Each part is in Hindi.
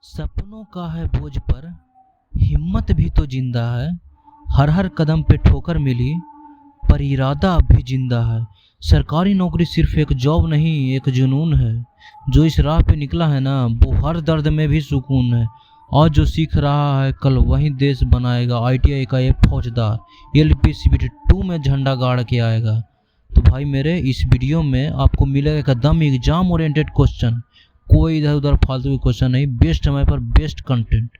सपनों का है बोझ पर हिम्मत भी तो जिंदा है। हर हर कदम पे ठोकर मिली पर इरादा अब भी जिंदा है। सरकारी नौकरी सिर्फ एक जॉब नहीं एक जुनून है। जो इस राह पे निकला है ना वो हर दर्द में भी सुकून है। आज जो सीख रहा है कल वही देश बनाएगा। ITI का एक फौजदार LPCBT 2 में झंडा गाड़ के आएगा। तो भाई मेरे इस वीडियो में आपको मिलेगा एकदम एग्जाम ओरिएंटेड क्वेश्चन। कोई इधर उधर फालतू के क्वेश्चन नहीं, बेस्ट समय पर बेस्ट कंटेंट।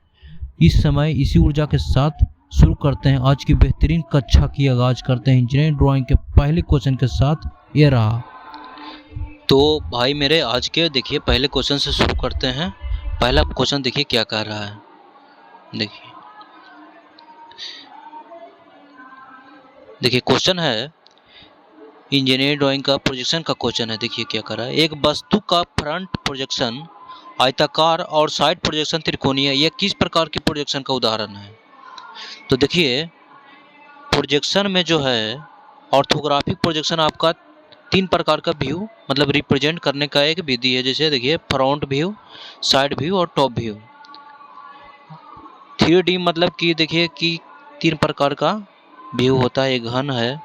इस समय इसी ऊर्जा के साथ शुरू करते हैं आज की बेहतरीन कक्षा की आगाज करते हैं इंजीनियरिंग ड्राइंग के पहले क्वेश्चन के साथ। ये रहा। तो भाई मेरे आज के देखिए पहले क्वेश्चन से शुरू करते हैं। पहला क्वेश्चन देखिए क्या कह रहा है। देखिए क्वेश्चन है इंजीनियरिंग ड्राइंग का प्रोजेक्शन का क्वेश्चन है। देखिए क्या कर रहा है। एक वस्तु का फ्रंट प्रोजेक्शन आयताकार और साइड प्रोजेक्शन त्रिकोणीय, यह किस प्रकार की प्रोजेक्शन का उदाहरण है। तो देखिए प्रोजेक्शन में जो है ऑर्थोग्राफिक प्रोजेक्शन आपका 3 प्रकार का व्यू मतलब रिप्रेजेंट करने का एक विधि है। जैसे देखिए फ्रंट व्यू, साइड व्यू और टॉप व्यू। 3D मतलब कि देखिए कि 3 प्रकार का व्यू होता है। एक घन है,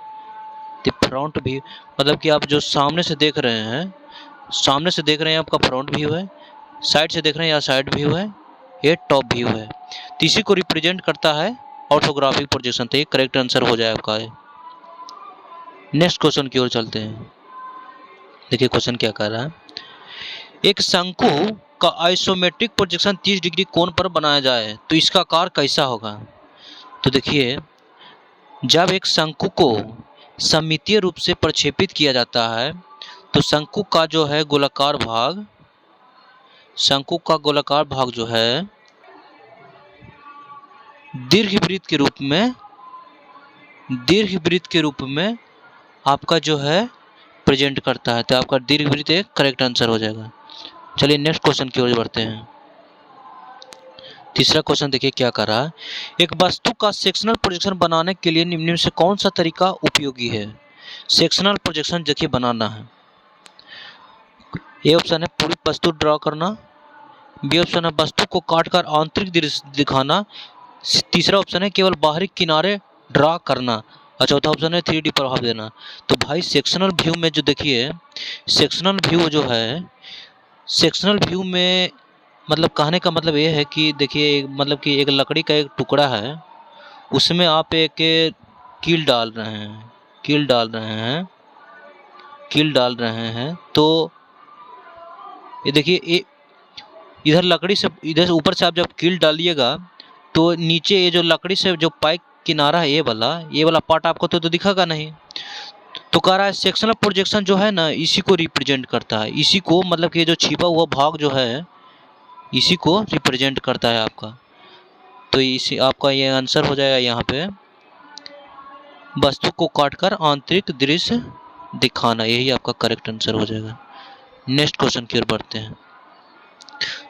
तो फ्रंट व्यू मतलब कि आप जो सामने से देख रहे हैं आपका फ्रंट व्यू है। साइड से देख रहे हैं या साइड व्यू है, ये टॉप व्यू है। तो इसी को रिप्रेजेंट करता है ऑर्थोग्राफिक प्रोजेक्शन। तो ये करेक्ट आंसर हो जाए आपका। नेक्स्ट क्वेश्चन की ओर चलते हैं। देखिए क्वेश्चन क्या कह रहा है। एक शंकु का आइसोमेट्रिक प्रोजेक्शन 30 डिग्री कोण पर बनाया जाए तो इसका आकार कैसा होगा। तो देखिए जब एक शंकु को सममितीय रूप से प्रक्षेपित किया जाता है तो शंकु का गोलाकार भाग जो है दीर्घवृत्त के रूप में आपका जो है प्रेजेंट करता है। तो आपका दीर्घवृत्त एक करेक्ट आंसर हो जाएगा। चलिए नेक्स्ट क्वेश्चन की ओर बढ़ते हैं। तीसरा क्वेश्चन देखिए क्या कर रहा है। एक वस्तु का सेक्शनल प्रोजेक्शन बनाने के लिए निम्न में से कौन सा तरीका उपयोगी है। सेक्शनल प्रोजेक्शन देखिए बनाना है। ए ऑप्शन है पूरी वस्तु ड्रॉ करना, बी ऑप्शन है वस्तु को काटकर आंतरिक दृश्य दिखाना, तीसरा ऑप्शन है केवल बाहरी किनारे ड्रॉ करना और चौथा ऑप्शन है 3D प्रभाव देना। तो भाई सेक्शनल व्यू में जो देखिए सेक्शनल व्यू में मतलब कहने का मतलब ये है कि देखिए मतलब कि एक लकड़ी का एक टुकड़ा है, उसमें आप एक कील डाल रहे हैं। तो ये देखिए इधर लकड़ी से इधर से ऊपर से आप जब कील डालिएगा तो नीचे ये जो लकड़ी से जो पाइप किनारा है ये वाला पार्ट आपको तो दिखेगा नहीं। तो कह रहा है सेक्शनल प्रोजेक्शन जो है ना इसी को रिप्रेजेंट करता है। इसी को मतलब कि ये जो छिपा हुआ भाग जो है इसी को रिप्रेजेंट करता है आपका। तो इसी आपका ये आंसर हो जाएगा यहाँ पे वस्तु को काटकर आंतरिक दृश्य दिखाना, यही आपका करेक्ट आंसर हो जाएगा। नेक्स्ट क्वेश्चन की ओर बढ़ते हैं।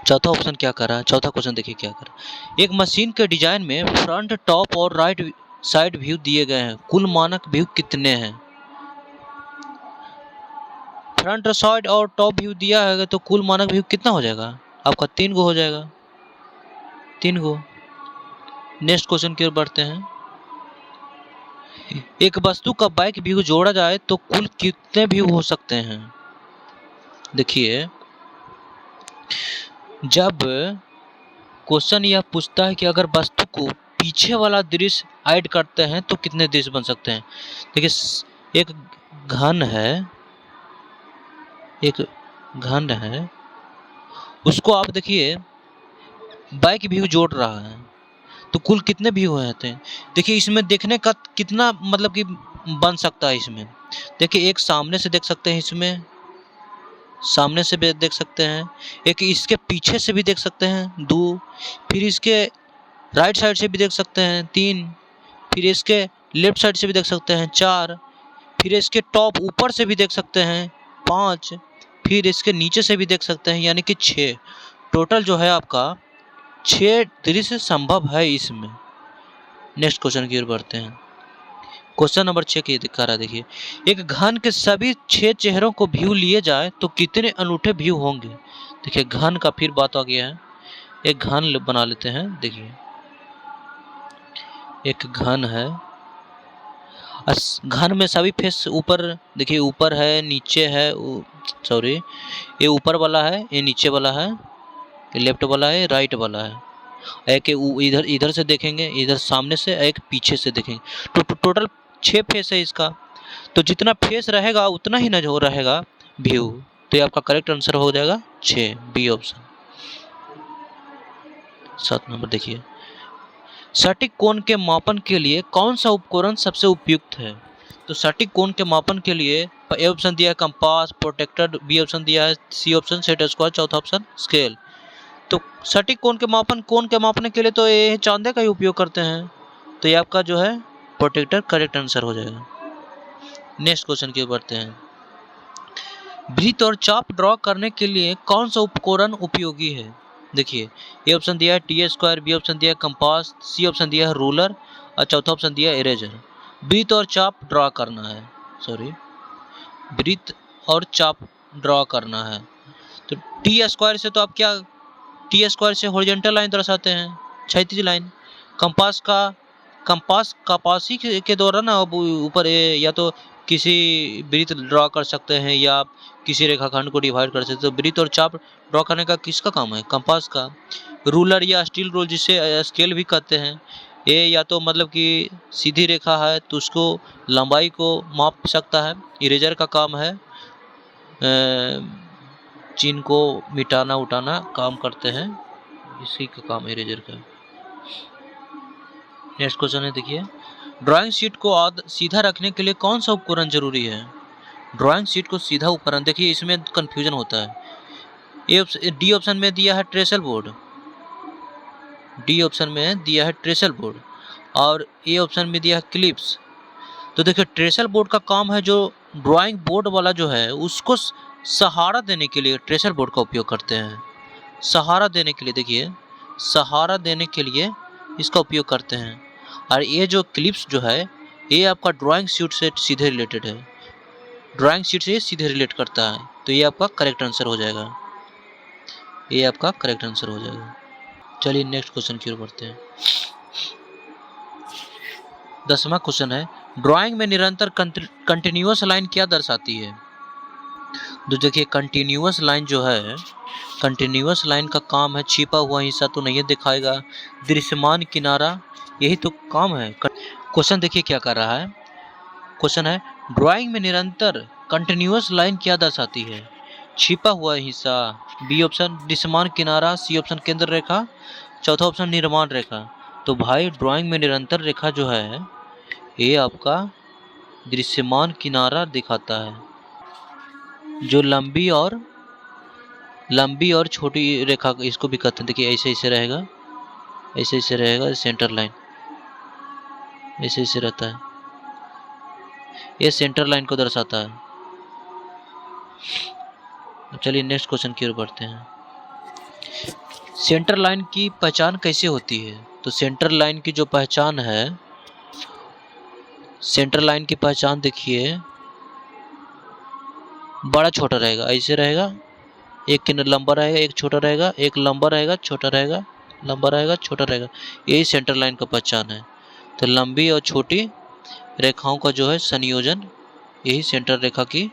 चौथा ऑप्शन क्या कर रहा है। चौथा क्वेश्चन देखिए क्या कर रहा है। एक मशीन के डिजाइन में फ्रंट, टॉप और राइट साइड व्यू दिए गए हैं, कुल मानक व्यू कितने हैं। फ्रंट, साइड और टॉप व्यू दिया है तो कुल मानक व्यू कितना हो जाएगा आपका 3 गो हो जाएगा। 3 गो। नेक्स्ट क्वेश्चन की ओर बढ़ते हैं। एक वस्तु का बैक व्यू जोड़ा जाए तो कुल कितने व्यू हो सकते हैं। देखिए जब क्वेश्चन यह पूछता है कि अगर वस्तु को पीछे वाला दृश्य ऐड करते हैं तो कितने दृश्य बन सकते हैं। देखिए एक घन है उसको आप देखिए बैक व्यू जोड़ रहा है तो कुल कितने व्यू होते हैं। देखिए इसमें देखने का कितना मतलब कि बन सकता है। इसमें देखिए एक सामने से देख सकते हैं, इसमें सामने से भी देख सकते हैं, एक इसके पीछे से भी देख सकते हैं 2, फिर इसके राइट साइड से भी देख सकते हैं 3, फिर इसके लेफ्ट साइड से भी देख सकते हैं 4, फिर इसके टॉप ऊपर से भी देख सकते हैं 5, फिर इसके नीचे से भी देख सकते हैं यानी कि 6। टोटल जो है आपका 6 दृश्य संभव है इसमें। नेक्स्ट क्वेश्चन की ओर बढ़ते हैं। क्वेश्चन नंबर 6 की दिखा रहा है। देखिए एक घन के सभी 6 चेहरों को व्यू लिए जाए तो कितने अनूठे व्यू होंगे। देखिए घन का फिर बात आ गया है। एक घन बना लेते हैं। देखिए एक घन है, घन में सभी फेस ऊपर, देखिए ऊपर है, नीचे है, सॉरी ये ऊपर वाला है, ये नीचे वाला है, ये लेफ्ट वाला है, राइट वाला है। एक इधर इधर से देखेंगे, इधर सामने से, एक पीछे से देखेंगे, तो टोटल 6 फेस है इसका। तो जितना फेस रहेगा उतना ही न जो रहेगा व्यू। तो ये आपका करेक्ट आंसर हो जाएगा 6, बी ऑप्शन। 7 नंबर देखिए, सटीक कोण के मापन के लिए कौन सा उपकरण सबसे उपयुक्त है? तो सटीक कोण के मापन के लिए ए ऑप्शन दिया है कंपास, प्रोटेक्टर, बी ऑप्शन दिया है, सी ऑप्शन सेट स्क्वायर, चौथा ऑप्शन स्केल। तो सटीक कोण के मापने के लिए तो ये चांदे का ही उपयोग करते हैं। तो ये आपका जो है प्रोटेक्टर करेक्ट आंसर हो जाएगा। नेक्स्ट क्वेश्चन की ओर बढ़ते हैं। वृत्त और चाप ड्रॉ करने के लिए कौन सा उपकरण उपयोगी है? देखिए ए ऑप्शन दिया है टी स्क्वायर, बी ऑप्शन दिया है कंपास, सी ऑप्शन दिया है रूलर और चौथा ऑप्शन दिया है इरेजर। वृत्त और चाप ड्रॉ करना है, सॉरी वृत्त और चाप ड्रॉ करना है। तो टी स्क्वायर से तो आप क्या, टी स्क्वायर से हॉरिजॉन्टल लाइन दर्शाते हैं, क्षैतिज लाइन। कंपास कपासी के द्वारा ना अब ऊपर या तो किसी वृत्त ड्रॉ कर सकते हैं या आप किसी रेखाखंड को डिवाइड कर सकते हैं। तो वृत्त और चाप ड्रॉ करने का किसका काम है? कंपास का। रूलर या स्टील रूल जिसे स्केल भी कहते हैं, ये या तो मतलब कि सीधी रेखा है तो उसको लंबाई को माप सकता है। इरेजर का काम है चिन्ह को मिटाना उटाना काम करते हैं, इसी का काम इरेजर का। नेक्स्ट क्वेश्चन है देखिए, ड्राइंग शीट को सीधा रखने के लिए कौन सा उपकरण जरूरी है? ड्राइंग शीट को सीधा उपकरण, देखिए इसमें कंफ्यूजन होता है। डी ऑप्शन में दिया है ट्रेसल बोर्ड, डी ऑप्शन में दिया है ट्रेसल बोर्ड, और ए ऑप्शन में दिया है क्लिप्स। तो देखिए ट्रेसल बोर्ड का काम है जो ड्राइंग बोर्ड वाला जो है उसको सहारा देने के लिए ट्रेसल बोर्ड का उपयोग करते हैं। सहारा देने के लिए, देखिए सहारा देने के लिए इसका उपयोग करते हैं। और ये जो क्लिप्स जो है ये आपका ड्राइंग शीट से सीधे रिलेटेड है, ड्राइंग शीट से सीधे रिलेट करता है। तो ये आपका करेक्ट आंसर हो जाएगा, ये आपका करेक्ट आंसर हो जाएगा। चलिए नेक्स्ट क्वेश्चन की ओर बढ़ते हैं। 10वां क्वेश्चन है, ड्राइंग में निरंतर कंटिन्यूअस लाइन क्या दर्शाती है? तो देखिए कंटिन्यूअस लाइन जो है, कंटिन्यूअस लाइन का काम है छिपा हुआ हिस्सा तो नहीं दिखाएगा, दृश्यमान किनारा, यही तो काम है। क्वेश्चन देखिए क्या कर रहा है, क्वेश्चन है ड्राइंग में निरंतर कंटिन्यूअस लाइन क्या दर्शाती है? छिपा हुआ हिस्सा, बी ऑप्शन दृश्यमान किनारा, सी ऑप्शन केंद्र रेखा, चौथा ऑप्शन निर्माण रेखा। तो भाई ड्राइंग में निरंतर रेखा जो है ये आपका दृश्यमान किनारा दिखाता है, जो लंबी और छोटी रेखा इसको भी कहते हैं। देखिए ऐसे ऐसे रहेगा, ऐसे ऐसे रहेगा, सेंटर लाइन ऐसे ऐसे रहता है, ये सेंटर लाइन को दर्शाता है। चलिए नेक्स्ट क्वेश्चन की ओर बढ़ते हैं। सेंटर लाइन की पहचान कैसे होती है? तो सेंटर लाइन की जो पहचान है, सेंटर लाइन की पहचान देखिए बड़ा छोटा रहेगा, ऐसे रहेगा, एक किनारा लंबा रहेगा, एक छोटा रहेगा, एक लंबा रहेगा, छोटा रहेगा, लंबा रहेगा, छोटा रहेगा, यही सेंटर लाइन का पहचान है। तो लंबी और छोटी रेखाओं का जो है संयोजन, यही सेंटर रेखा की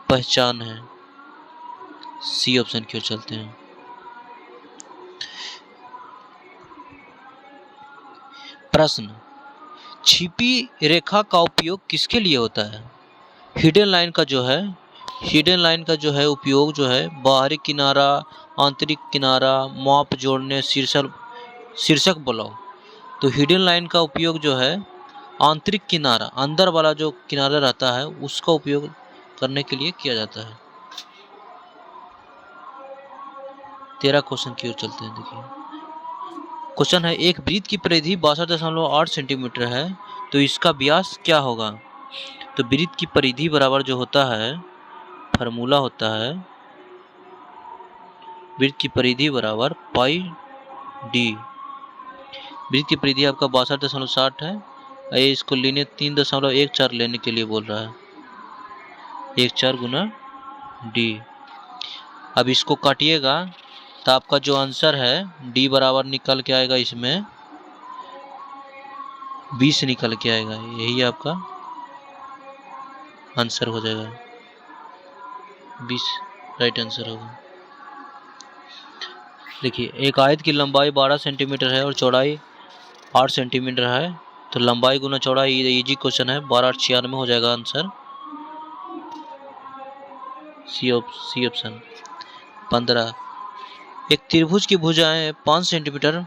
पहचान है। सी ऑप्शन की ओर चलते हैं। प्रश्न, छिपी रेखा का उपयोग किसके लिए होता है? हिडन लाइन का जो है, हिडन लाइन का जो है उपयोग जो है बाहरी किनारा, आंतरिक किनारा, माप जोड़ने, शीर्षक बुलाओ। तो हिडन लाइन का उपयोग जो है आंतरिक किनारा, अंदर वाला जो किनारा रहता है उसका उपयोग करने के लिए किया जाता है। 13 क्वेश्चन की ओर चलते हैं। देखिए क्वेश्चन है, एक वृत्त की परिधि 62.8 सेंटीमीटर है, तो इसका व्यास क्या होगा? तो वृत्त की परिधि बराबर जो होता है, फार्मूला होता है वृत्त की परिधि बराबर पाई डी। वृत्त की परिधि आपका 62.60 है, ये इसको लेने 3.14 लेने के लिए बोल रहा है, 14 गुना डी। अब इसको काटिएगा तो आपका जो आंसर है डी बराबर निकल के आएगा, इसमें 20 निकल के आएगा। यही आपका आंसर हो जाएगा, 20 राइट आंसर होगा। देखिए, एक आयत की लंबाई 12 सेंटीमीटर है और चौड़ाई 8 सेंटीमीटर है, तो लंबाई गुना चौड़ाई इजी क्वेश्चन है, 12 96 हो जाएगा आंसर, सी ऑप्शन। 15, एक त्रिभुज की भुजाएं 5 सेंटीमीटर,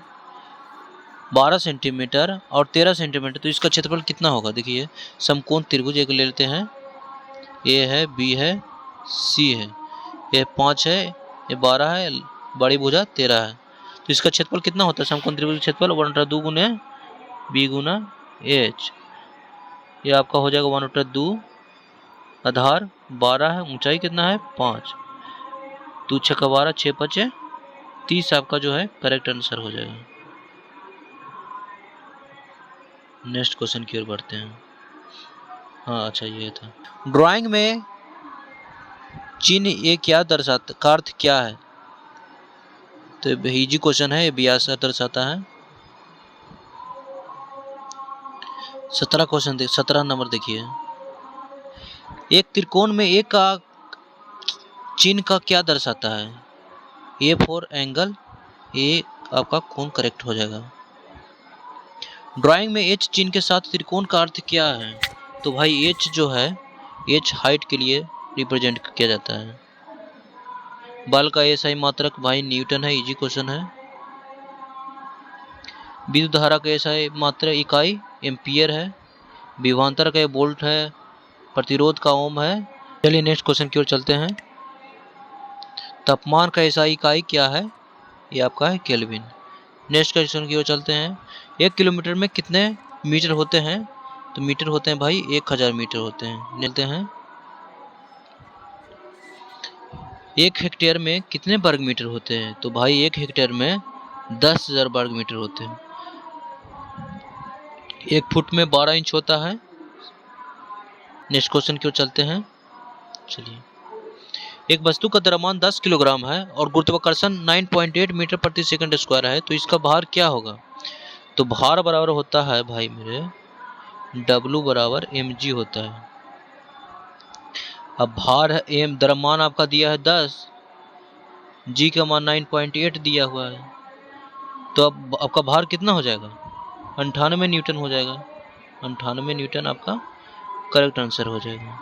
12 सेंटीमीटर और 13 सेंटीमीटर, तो इसका क्षेत्रफल कितना होगा? देखिए, समकोण त्रिभुज एक ले लेते हैं, ए है, बी है, सी है, ये 5 है, ये 12 है, बड़ी भुजा 13 है, तो इसका क्षेत्रफल कितना होता है? समकोण त्रिभुज क्षेत्रफल 1/2 गुने बी गुना एच, ये आपका हो जाएगा 1/2, आधार 12 है, ऊंचाई कितना है 5, 2 6 12, 6 5 30 आपका जो है करेक्ट आंसर हो जाएगा। नेक्स्ट क्वेश्चन की ओर बढ़ते हैं। हाँ अच्छा, ये था ड्राइंग में चिन्ह ये क्या दर्शाता, का अर्थ क्या है? तो इजी क्वेश्चन है, ये व्यास दर्शाता है। 17 क्वेश्चन 17 नंबर देखिए, एक त्रिकोण में एक का चिन्ह का क्या दर्शाता है? ए फॉर एंगल, ये आपका कौन करेक्ट हो जाएगा। ड्राइंग में एच चिन्ह के साथ त्रिकोण का अर्थ क्या है? तो भाई एच जो है, एच हाइट के लिए रिप्रेजेंट किया जाता है। बल का एसआई मात्रक भाई न्यूटन है, इजी क्वेश्चन है। विद्युत धारा का एसआई मात्रक इकाई एम्पियर है। विभवांतर का वोल्ट है। प्रतिरोध का ओम है। चलिए नेक्स्ट क्वेश्चन की ओर चलते हैं। तापमान का एसआई इकाई क्या है? ये आपका है केल्विन। नेक्स्ट क्वेश्चन की ओर चलते हैं। 1 किलोमीटर में कितने मीटर होते हैं? तो मीटर होते हैं भाई 1000 मीटर होते हैं। लेते हैं 1 हेक्टेयर में कितने वर्ग मीटर होते हैं? तो भाई 1 हेक्टेयर में 10,000 वर्ग मीटर होते हैं। 1 फुट में 12 इंच होता है। नेक्स्ट क्वेश्चन की ओर चलते हैं। चलिए, एक वस्तु का द्रव्यमान 10 किलोग्राम है और गुरुत्वाकर्षण 9.8 मीटर प्रति सेकंड स्क्वायर है, तो इसका भार क्या होगा? तो भार बराबर होता है भाई मेरे W बराबर mg होता है। अब भार है एम, द्रव्यमान आपका दिया है 10, g का मान 9.8 दिया हुआ है, तो अब आपका भार कितना हो जाएगा? 98 न्यूटन हो जाएगा। 98 न्यूटन आपका करेक्ट आंसर हो जाएगा।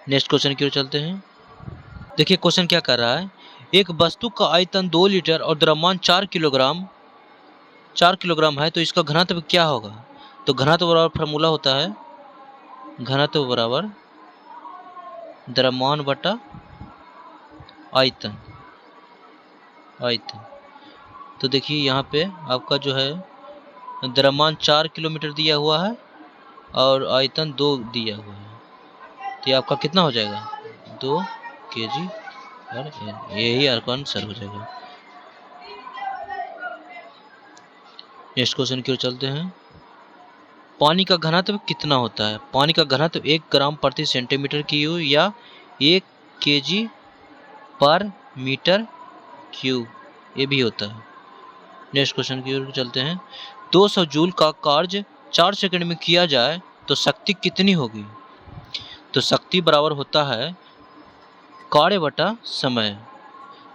नेक्स्ट क्वेश्चन की ओर चलते हैं। देखिए क्वेश्चन क्या कर रहा है। एक वस्तु का आयतन 2 लीटर और द्रव्यमान 4 किलोग्राम है, तो इसका घनत्व क्या होगा? तो घनत्व बराबर फार्मूला होता है घनत्व बराबर द्रव्यमान बटा आयतन। तो देखिए यहाँ पे आपका जो है द्रव्यमान 4 किलोमीटर दिया हुआ है और आयतन 2 दिया हुआ है, तो ये आपका कितना हो जाएगा? 2 kg पर एन, यही आपका आंसर हो जाएगा। नेक्स्ट क्वेश्चन की ओर चलते हैं। पानी का घनत्व कितना होता है? पानी का घनत्व 1 ग्राम प्रति सेंटीमीटर क्यूब या 1 kg पर मीटर क्यूब, ये भी होता है। नेक्स्ट क्वेश्चन की ओर चलते हैं। 200 जूल का कार्य 4 सेकंड में किया जाए तो शक्ति कितनी होगी? तो शक्ति बराबर होता है कार्य बटा समय।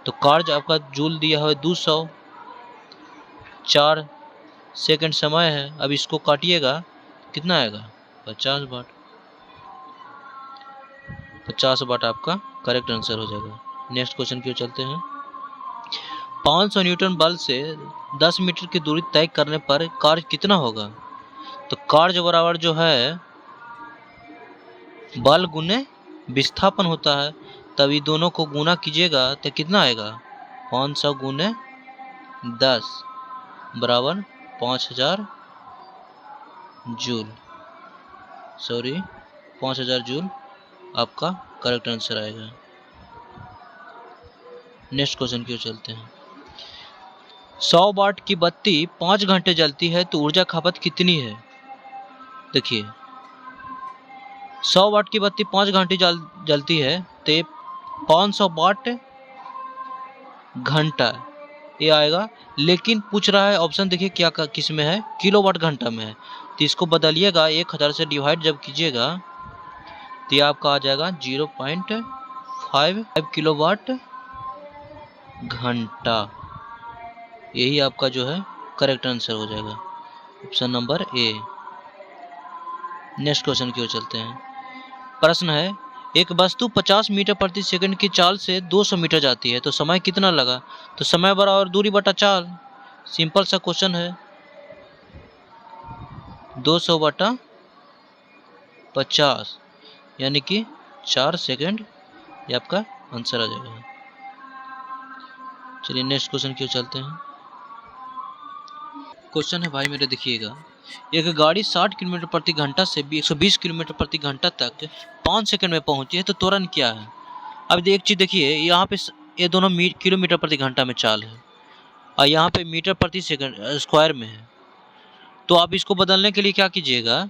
तो कार्य आपका जूल दिया है 200, 4 सेकंड समय है, अब इसको काटिएगा कितना आएगा? 50 वाट। 50 वाट आपका करेक्ट आंसर हो जाएगा। नेक्स्ट क्वेश्चन की ओर चलते हैं। 500 न्यूटन बल से 10 मीटर की दूरी तय करने पर कार्य कितना होगा? तो कार्य बराबर जो है बल गुने विस्थापन होता है, तभी दोनों को गुना कीजिएगा तो कितना आएगा? 500 गुने 10 बराबर 5000 जूल। 5000 जूल आपका करेक्ट आंसर आएगा। नेक्स्ट क्वेश्चन की ओर चलते हैं। 100 वाट की बत्ती 5 घंटे जलती है तो ऊर्जा खपत कितनी है? देखिए 100 वाट की बत्ती 5 घंटे जलती है तो ये 500 वाट घंटा ये आएगा। लेकिन पूछ रहा है ऑप्शन देखिए क्या किस में है, किलोवाट घंटा में है। तो इसको बदलिएगा, 1000 से डिवाइड जब कीजिएगा तो ये आपका आ जाएगा 0.5 किलोवाट घंटा। यही आपका जो है करेक्ट आंसर हो जाएगा, option number A. Next question की ओर चलते हैं। प्रश्न है, एक वस्तु 50 मीटर प्रति सेकंड की चाल से 200 मीटर जाती है तो समय कितना लगा? तो समय बराबर दूरी बटा चाल। सिंपल सा क्वेश्चन है, 200 बटा 50 यानी कि 4 सेकंड, ये आपका आंसर आ जाएगा। चलिए नेक्स्ट क्वेश्चन की ओर चलते हैं। क्वेश्चन है भाई मेरे, देखिएगा, एक गाड़ी 60 किलोमीटर प्रति घंटा से 120 किलोमीटर प्रति घंटा तक 5 सेकंड में पहुंची है तो त्वरण क्या है? अब एक चीज़ देखिए, यहाँ पे ये दोनों किलोमीटर प्रति घंटा में चाल है और यहाँ पे मीटर प्रति सेकंड स्क्वायर में है। तो आप इसको बदलने के लिए क्या कीजिएगा,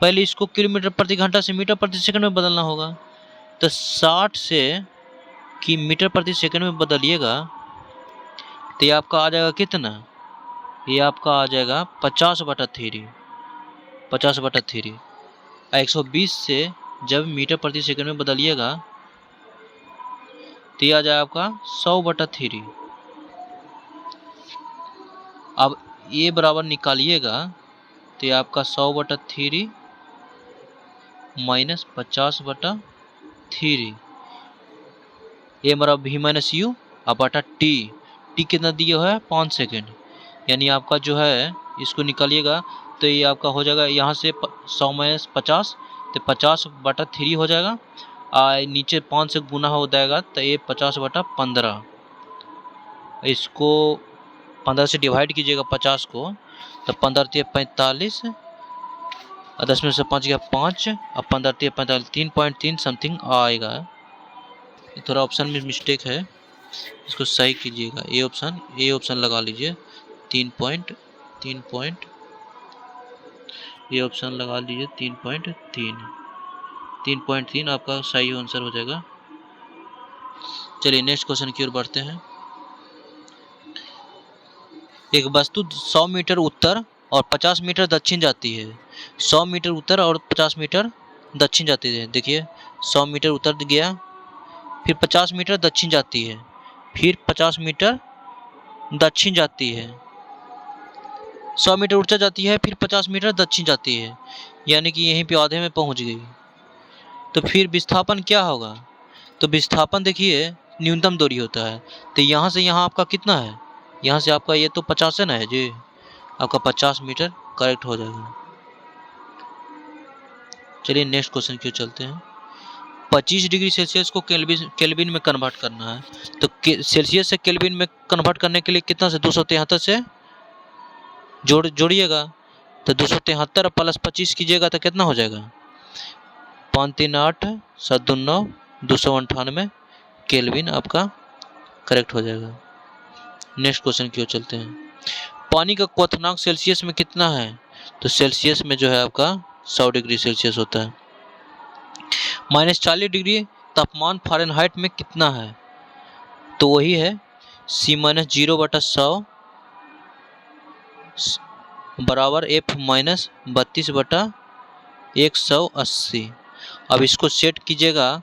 पहले इसको किलोमीटर प्रति घंटा से मीटर प्रति सेकंड में बदलना होगा। तो 60 से कि मीटर प्रति सेकंड में बदलिएगा तो ये आपका आ जाएगा कितना, ये आपका आ जाएगा 50/3। 50/3 120 से जब मीटर प्रति सेकंड में बदलिएगा तो ये आ जाएगा आपका 100/3। अब ये बराबर निकालिएगा तो ये आपका 100/3 माइनस 50/3, ये बराबर भी माइनस यू अब बटा टी। टी कितना दिया है, 5 सेकंड, यानी आपका जो है इसको निकालिएगा तो ये आपका हो जाएगा यहाँ से 100 माइनस 50 तो 50/3 हो जाएगा। नीचे 5 से गुना हो जाएगा तो ये 50/15। इसको 15 से डिवाइड कीजिएगा 50 को तो 15 × 45 और 10 में से 5 गया 5 और 15 × 45 3.3 समथिंग आएगा। थोड़ा ऑप्शन में मिस्टेक है, इसको सही कीजिएगा। ए ऑप्शन लगा लीजिए, 3.3 ये ऑप्शन लगा लीजिए 3.3 आपका सही आंसर हो जाएगा। चलिए नेक्स्ट क्वेश्चन की ओर बढ़ते हैं। एक वस्तु 100 मीटर उत्तर और 50 मीटर दक्षिण जाती है। 100 मीटर उत्तर और 50 मीटर दक्षिण जाती है। देखिए 100 मीटर उत्तर गया, फिर 50 मीटर दक्षिण जाती है, फिर 50 मीटर दक्षिण जाती है, 100 मीटर उत्तर जाती है, फिर 50 मीटर दक्षिण जाती है, यानी कि यहीं पे आधे में पहुंच गई। तो फिर विस्थापन क्या होगा? तो विस्थापन देखिए न्यूनतम दूरी होता है, तो यहाँ से यहाँ आपका कितना है, यहाँ से आपका ये तो 50 है ना जी, आपका 50 मीटर करेक्ट हो जाएगा। चलिए नेक्स्ट क्वेश्चन की ओर चलते हैं। 25 डिग्री सेल्सियस को केल्विन में कन्वर्ट करना है, तो सेल्सियस से केल्विन में कन्वर्ट करने के लिए कितना से 273 से जोड़िएगा, तो 273 प्लस 25 कीजिएगा तो कितना हो जाएगा, 5 3 8 7 2 9 298 केल्विन आपका करेक्ट हो जाएगा। नेक्स्ट क्वेश्चन की ओर चलते हैं। पानी का क्वथनांक सेल्सियस में कितना है? तो सेल्सियस में जो है आपका 100 डिग्री सेल्सियस होता है। -40 डिग्री तापमान फ़ारेनहाइट में कितना है? तो वही है C-0/100 बराबर F-32/180। अब इसको सेट कीजिएगा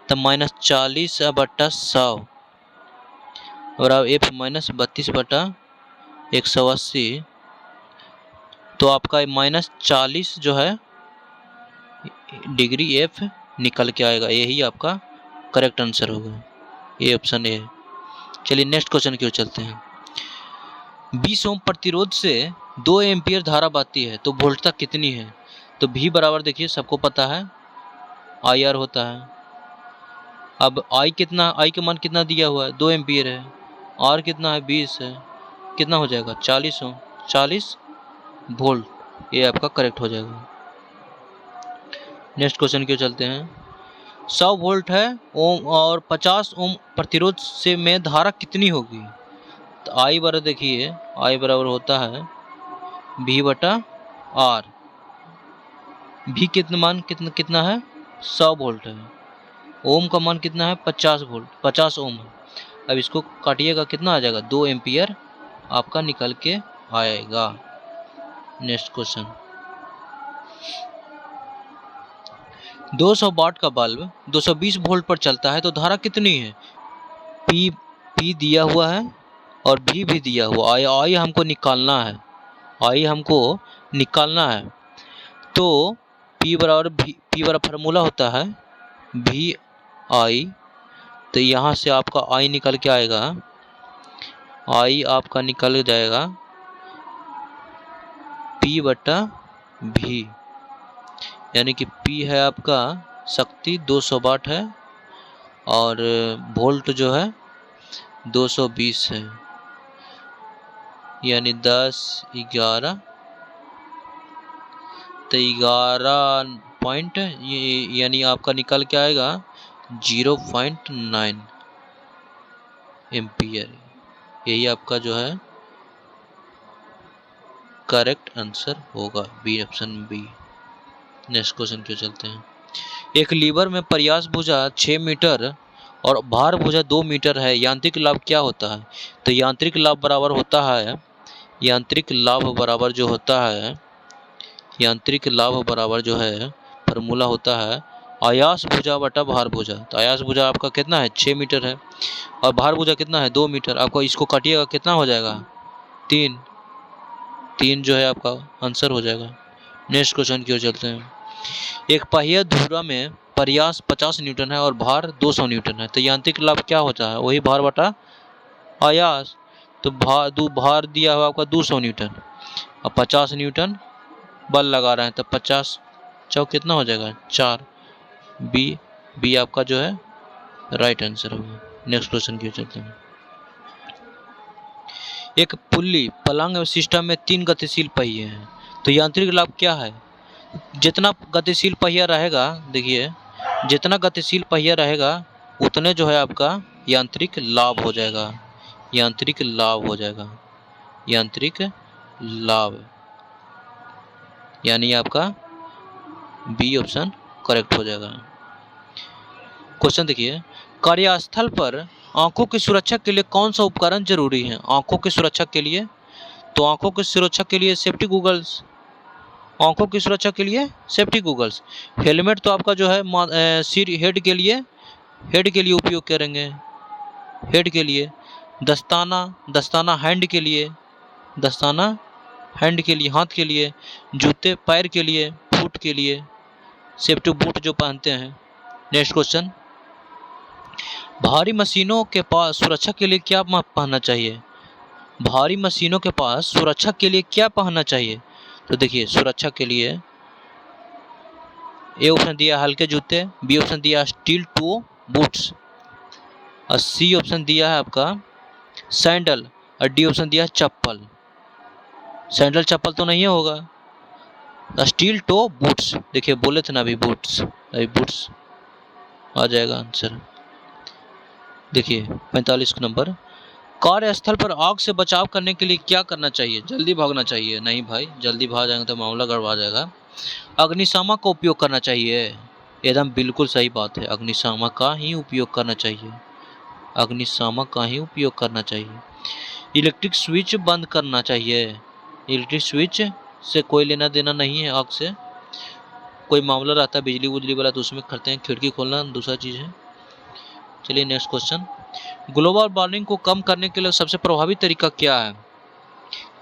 तो -40/100 बराबर F-32/180। तो आपका -40 जो है डिग्री F निकल के आएगा, यही आपका करेक्ट आंसर होगा, ये ऑप्शन ए है। चलिए नेक्स्ट क्वेश्चन की ओर चलते हैं। 20 ओम प्रतिरोध से 2 एम्पियर धारा बहती है तो वोल्टता कितनी है? तो V बराबर देखिए सबको पता है IR होता है। अब I का मान कितना दिया हुआ है, 2 एम्पियर है, R कितना है 20 है, कितना हो जाएगा 40 ओम, 40 वोल्ट, ये आपका करेक्ट हो जाएगा। नेक्स्ट क्वेश्चन की ओर चलते हैं। 100 वोल्ट है ओम और 50 ओम प्रतिरोध से में धारा कितनी होगी? तो I बराबर देखिए I बराबर होता है V/R। भी कितना मान कितना कितना है 100 वोल्ट है। ओम का मान कितना है 50 वोल्ट 50 ओम है। अब इसको काटिएगा कितना आ जाएगा 2 एम्पियर आपका निकल के आएगा। नेक्स्ट क्वेश्चन, 200 वाट का बल्ब 220 वोल्ट पर चलता है तो धारा कितनी है? पी दिया हुआ है और भी दिया हुआ। आई हमको निकालना है, आई हमको निकालना है। तो P बराबर फार्मूला होता है भी आई। तो यहाँ से आपका आई निकल के आएगा, आई आपका निकल जाएगा P बटा भी, यानी कि P है आपका शक्ति 200 वाट है और वोल्ट जो है 220 है, यानी 10 11 तो 11 पॉइंट यानी आपका निकल के आएगा 0.9 एम्पियर। यही आपका जो है करेक्ट आंसर होगा, B option B. Next question क्यों चलते हैं। एक लीवर में प्रयास भुजा 6 मीटर और भार भुजा 2 मीटर है, यांत्रिक लाभ क्या होता है? तो यांत्रिक लाभ बराबर होता है, यांत्रिक लाभ बराबर जो होता है, यांत्रिक लाभ बराबर जो है फार्मूला होता है आयास भुजा बटा भार भुजा। तो आयास भुजा आपका कितना है 6 मीटर है और भार भुजा कितना है 2 मीटर। आपको इसको काटिएगा कितना हो जाएगा 3 जो है आपका आंसर हो जाएगा। नेक्स्ट क्वेश्चन की ओर चलते हैं। एक पहिया धुरा में प्रयास 50 न्यूटन है और भार 200 न्यूटन है, तो यांत्रिक लाभ क्या होता है? वही भार बटा आयास। तो भार दिया हुआ आपका 200 न्यूटन और 50 न्यूटन बल लगा रहे हैं, तो 50 चौक कितना हो जाएगा 4। बी आपका जो है राइट आंसर होगा। नेक्स्ट क्वेश्चन की ओर चलते हैं। एक पुल्ली पलंग सिस्टम में 3 गतिशील पहिए हैं, तो यांत्रिक लाभ क्या है? जितना गतिशील पहिया रहेगा, देखिए जितना गतिशील पहिया रहेगा उतने जो है आपका यांत्रिक लाभ हो जाएगा, यांत्रिक लाभ हो जाएगा, यांत्रिक लाभ, यानी आपका बी ऑप्शन करेक्ट हो जाएगा। क्वेश्चन देखिए, कार्यस्थल पर आंखों की सुरक्षा के लिए कौन सा उपकरण जरूरी है? आंखों की सुरक्षा के लिए, तो आंखों की सुरक्षा के लिए सेफ्टी गूगल्स, आंखों की सुरक्षा के लिए सेफ्टी गूगल्स। हेलमेट तो आपका जो है सिर हेड के लिए उपयोग करेंगे, हेड के लिए। दस्ताना हैंड के लिए, दस्ताना हैंड के लिए, हाथ के लिए। जूते पैर के लिए, फुट के लिए, सेफ्टी बूट जो पहनते हैं। नेक्स्ट क्वेश्चन, भारी मशीनों के पास सुरक्षा के लिए क्या पहनना चाहिए? भारी मशीनों के पास सुरक्षा के लिए क्या पहनना चाहिए? तो देखिए सुरक्षा के लिए ए ऑप्शन दिया हल्के जूते, बी ऑप्शन दिया स्टील टू बूट्स और सी ऑप्शन दिया है आपका सैंडल और डी ऑप्शन दिया है चप्पल। सैंडल चप्पल तो नहीं होगा, स्टील टो बूट्स, देखिए बोले थे ना अभी बूट्स, अभी बूट्स आ जाएगा आंसर। देखिए 45 नंबर, कार्यस्थल पर आग से बचाव करने के लिए क्या करना चाहिए? जल्दी भागना चाहिए? नहीं भाई, जल्दी भाग जाएंगे तो मामला गड़बड़ा जाएगा। अग्निशामक का उपयोग करना चाहिए, एकदम बिल्कुल सही बात है, अग्निशामक का ही उपयोग करना चाहिए, अग्निशामक का ही उपयोग करना चाहिए। इलेक्ट्रिक स्विच बंद करना चाहिए, इलेक्ट्रिक स्विच से कोई लेना देना नहीं है आग से। कोई मामला रहता है बिजली उजली वाला तो उसमें करते हैं, खिड़की खोलना दूसरा चीज़ है। चलिए नेक्स्ट क्वेश्चन, ग्लोबल वार्मिंग को कम करने के लिए सबसे प्रभावी तरीका क्या है?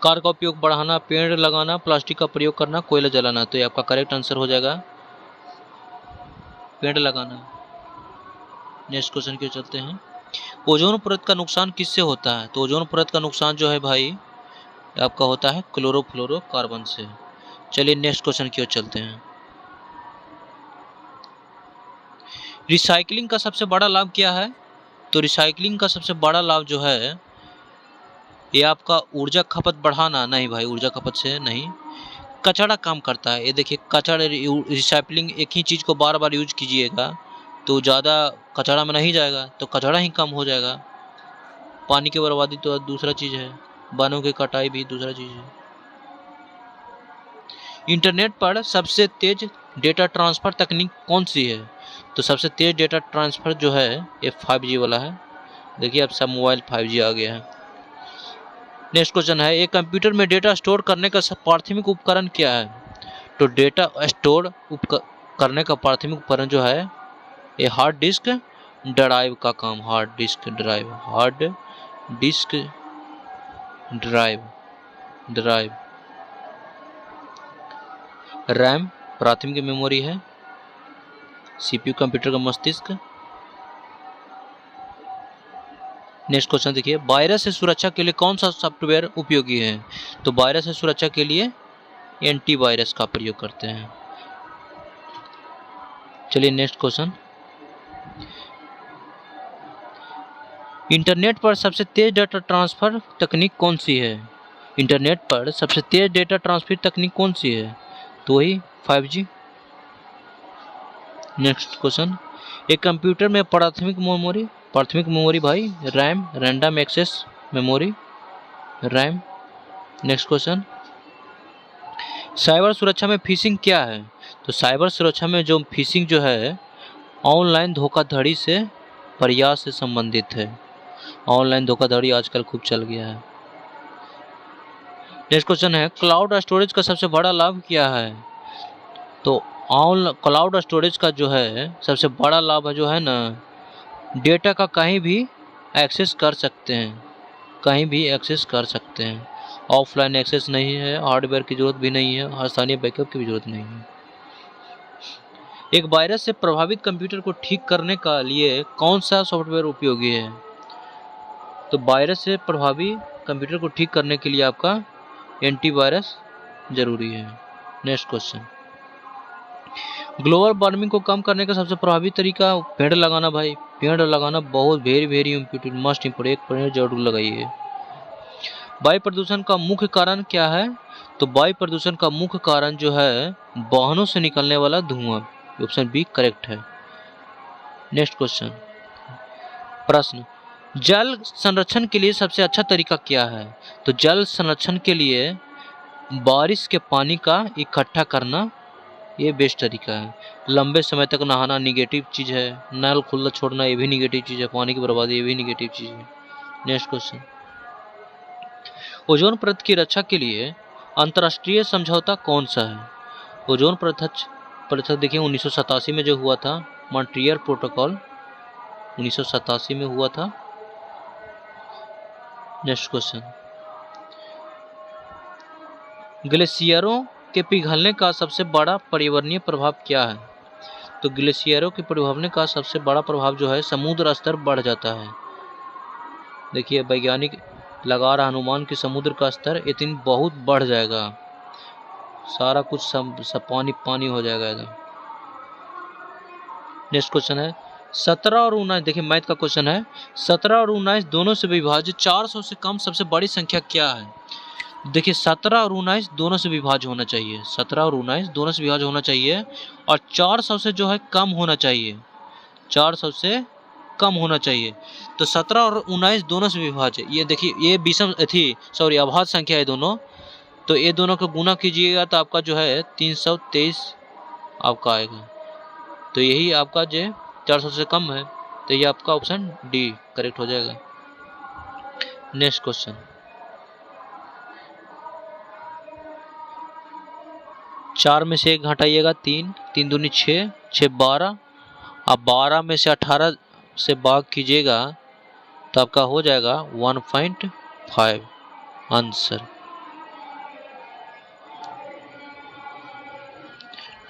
कार का उपयोग बढ़ाना, पेड़ लगाना, प्लास्टिक का प्रयोग करना, कोयला जलाना। तो ये आपका करेक्ट आंसर हो जाएगा पेड़ लगाना। नेक्स्ट क्वेश्चन की ओर चलते हैं, ओजोन परत का नुकसान किससे होता है? तो ओजोन परत का नुकसान जो है भाई आपका होता है क्लोरोफ्लोरोकार्बन से। चलिए नेक्स्ट क्वेश्चन की ओर चलते हैं। रिसाइकलिंग का सबसे बड़ा लाभ क्या है? तो रिसाइकलिंग का सबसे बड़ा लाभ जो है ये आपका ऊर्जा खपत बढ़ाना, नहीं भाई ऊर्जा खपत से नहीं, कचरा काम करता है। ये देखिए कचरा, रिसाइकलिंग एक ही चीज़ को बार बार यूज कीजिएगा तो ज़्यादा कचरा में नहीं जाएगा, तो कचरा ही कम हो जाएगा। पानी की बर्बादी तो दूसरा चीज़ है, वनों की कटाई भी दूसरा चीज़ है। इंटरनेट पर सबसे तेज डेटा ट्रांसफ़र तकनीक कौन सी है? तो सबसे तेज़ डेटा ट्रांसफ़र जो है ये 5G वाला है। देखिए अब सब मोबाइल 5G आ गया है। नेक्स्ट क्वेश्चन है, एक कंप्यूटर में डेटा स्टोर करने का प्राथमिक उपकरण क्या है? तो डेटा स्टोर करने का प्राथमिक उपकरण जो है ये हार्ड डिस्क ड्राइव का काम, हार्ड डिस्क ड्राइव। रैम प्राथमिक मेमोरी है। CPU कंप्यूटर का मस्तिष्क। नेक्स्ट क्वेश्चन देखिए, वायरस से सुरक्षा के लिए कौन सा सॉफ्टवेयर उपयोगी है? तो वायरस से सुरक्षा के लिए एंटीवायरस का प्रयोग करते हैं। चलिए नेक्स्ट क्वेश्चन, इंटरनेट पर सबसे तेज डेटा ट्रांसफर तकनीक कौन सी है? इंटरनेट पर सबसे तेज डेटा ट्रांसफर तकनीक कौन सी है? तो वही 5G। नेक्स्ट क्वेश्चन, एक कंप्यूटर में प्राथमिक मेमोरी भाई RAM, random access memory, RAM. Next question, cyber सुरक्षा में फिशिंग क्या है? तो साइबर सुरक्षा में जो फिशिंग जो है ऑनलाइन धोखाधड़ी से प्रयास से संबंधित है। ऑनलाइन धोखाधड़ी आजकल खूब चल गया है। नेक्स्ट क्वेश्चन है, क्लाउड स्टोरेज का सबसे बड़ा लाभ क्या है? तो क्लाउड स्टोरेज का जो है सबसे बड़ा लाभ है जो है ना, डेटा का कहीं भी एक्सेस कर सकते हैं, ऑफलाइन एक्सेस नहीं है, हार्डवेयर की जरूरत भी नहीं है, स्थानीय बैकअप की भी जरूरत नहीं है। एक वायरस से प्रभावित कंप्यूटर को ठीक करने का लिए कौन सा सॉफ्टवेयर उपयोगी है? तो वायरस से प्रभावित कंप्यूटर को ठीक करने के लिए आपका एंटीवायरस जरूरी है। नेक्स्ट क्वेश्चन, ग्लोबल वार्मिंग को कम करने का सबसे प्रभावी तरीका पेड़ लगाना भाई, पेड़ लगाना बहुत वेरी इम्पोर्टेंट, मस्ट इम्पोर्टेंट, एक पेड़ जरूर लगाइए। वायु प्रदूषण का मुख्य कारण क्या है? तो वायु प्रदूषण का मुख्य कारण जो है वाहनों से निकलने वाला धुआं, ऑप्शन बी करेक्ट है। नेक्स्ट क्वेश्चन, प्रश्न, जल संरक्षण के लिए सबसे अच्छा तरीका क्या है? तो जल संरक्षण के लिए बारिश के पानी का इकट्ठा करना ये बेस्ट तरीका है। लंबे समय तक नहाना निगेटिव चीज़ है, नल खुला छोड़ना ये भी निगेटिव चीज़ है, पानी की बर्बादी ये भी निगेटिव चीज़ है। नेक्स्ट क्वेश्चन, ओजोन परत की रक्षा के लिए अंतर्राष्ट्रीय समझौता कौन सा है? ओजोन परत देखिए 1987 में जो हुआ था, मॉन्ट्रियल प्रोटोकॉल 1987 में हुआ था। नेक्स्ट क्वेश्चन, ग्लेशियरों के पिघलने का सबसे बड़ा पर्यावरणीय प्रभाव क्या है? तो ग्लेशियरों के पिघलने का सबसे बड़ा प्रभाव जो है समुद्र स्तर बढ़ जाता है। देखिए वैज्ञानिक लगा रहा अनुमान कि समुद्र का स्तर इतनी बहुत बढ़ जाएगा, सारा कुछ सब पानी हो जाएगा एकदम। नेक्स्ट क्वेश्चन है, 17 और 19, देखिए मैथ का क्वेश्चन है, 17 और 19 दोनों से विभाजित 400 से कम सबसे बड़ी संख्या क्या है? देखिए 17 और 19 दोनों से विभाज्य होना चाहिए, 17 और 19 दोनों से विभाज्य होना चाहिए और 400 से जो है कम होना चाहिए, 400 से कम होना चाहिए। तो 17 और 19 दोनों से विभाज्य, ये देखिए ये विषम अभाज्य संख्या है दोनों, तो ये दोनों को गुना कीजिएगा तो आपका जो है 323 आपका आएगा। तो यही आपका जो 400 से कम है, तो ये आपका ऑप्शन डी करेक्ट हो जाएगा। नेक्स्ट क्वेश्चन, 4 में से 1 घटाइएगा 3, 3 दूनी 6, 6 12, अब 12 में से 18 से भाग कीजिएगा तो आपका हो जाएगा 1.5 आंसर।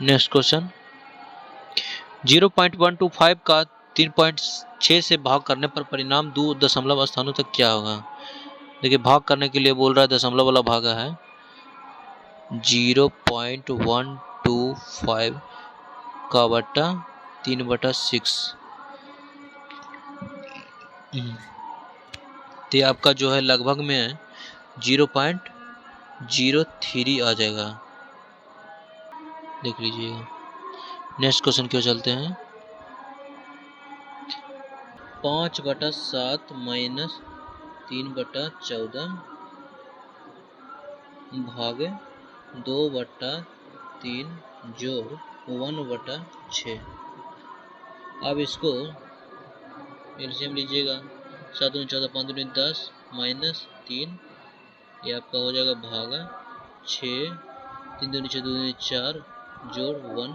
नेक्स्ट क्वेश्चन, 0.125 का 3.6 से भाग करने पर परिणाम 2 दशमलव स्थानों तक क्या होगा? देखिए भाग करने के लिए बोल रहा है दशमलव वाला भागा है, 0.125 का बटा 3/6, तो आपका जो है लगभग में 0.03 आ जाएगा, देख लीजिएगा। नेक्स्ट क्वेश्चन क्यों चलते हैं, 5/7 माइनस 3/14 भागे 2/3 जोड़ 1/6। अब इसको एलसीएम लीजिएगा, 7 दूनी 14, 5 दूनी 10 -3, ये आपका हो जाएगा भागा 6, 3 दूनी 6, 2 दूनी 4 जोड़ 1,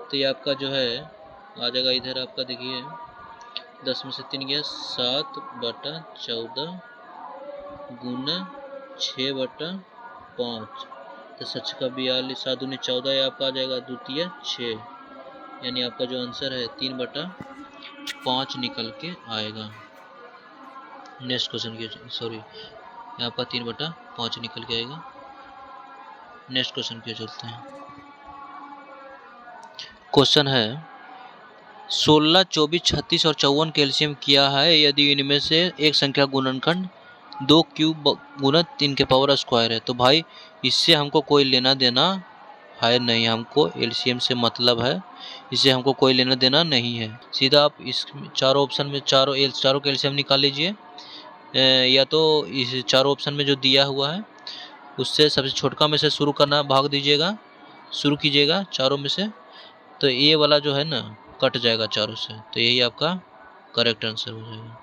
तो ये आपका जो है आ जाएगा इधर आपका देखिए 10 में से 3 गया 7/14 गुना 6/5, तो 7 का 42, 7 दूनी 14, ये आपका आ जाएगा द्वितीय 6, यानी आपका जो आंसर है 3/5 निकल के आएगा। नेक्स्ट क्वेश्चन की सॉरी यहाँ पर 3/5 निकल के आएगा। नेक्स्ट क्वेश्चन की चलते हैं। क्वेश्चन है 16, 24, 36 और 54 का एलसीएम किया है यदि इनमें से एक संख्या गुणनखंड 2 क्यूब गुणा 3 के पावर स्क्वायर है। तो भाई इससे हमको कोई लेना देना है नहीं, हमको एलसीएम से मतलब है, इससे हमको कोई लेना देना नहीं है। सीधा आप इस चारों ऑप्शन में चारों का एलसीएम निकाल लीजिए, या तो इस चारों ऑप्शन में जो दिया हुआ है उससे सबसे छोटका में से शुरू करना, भाग दीजिएगा, शुरू कीजिएगा चारों में से, तो ये वाला जो है ना कट जाएगा चारों से, तो यही आपका करेक्ट आंसर हो जाएगा।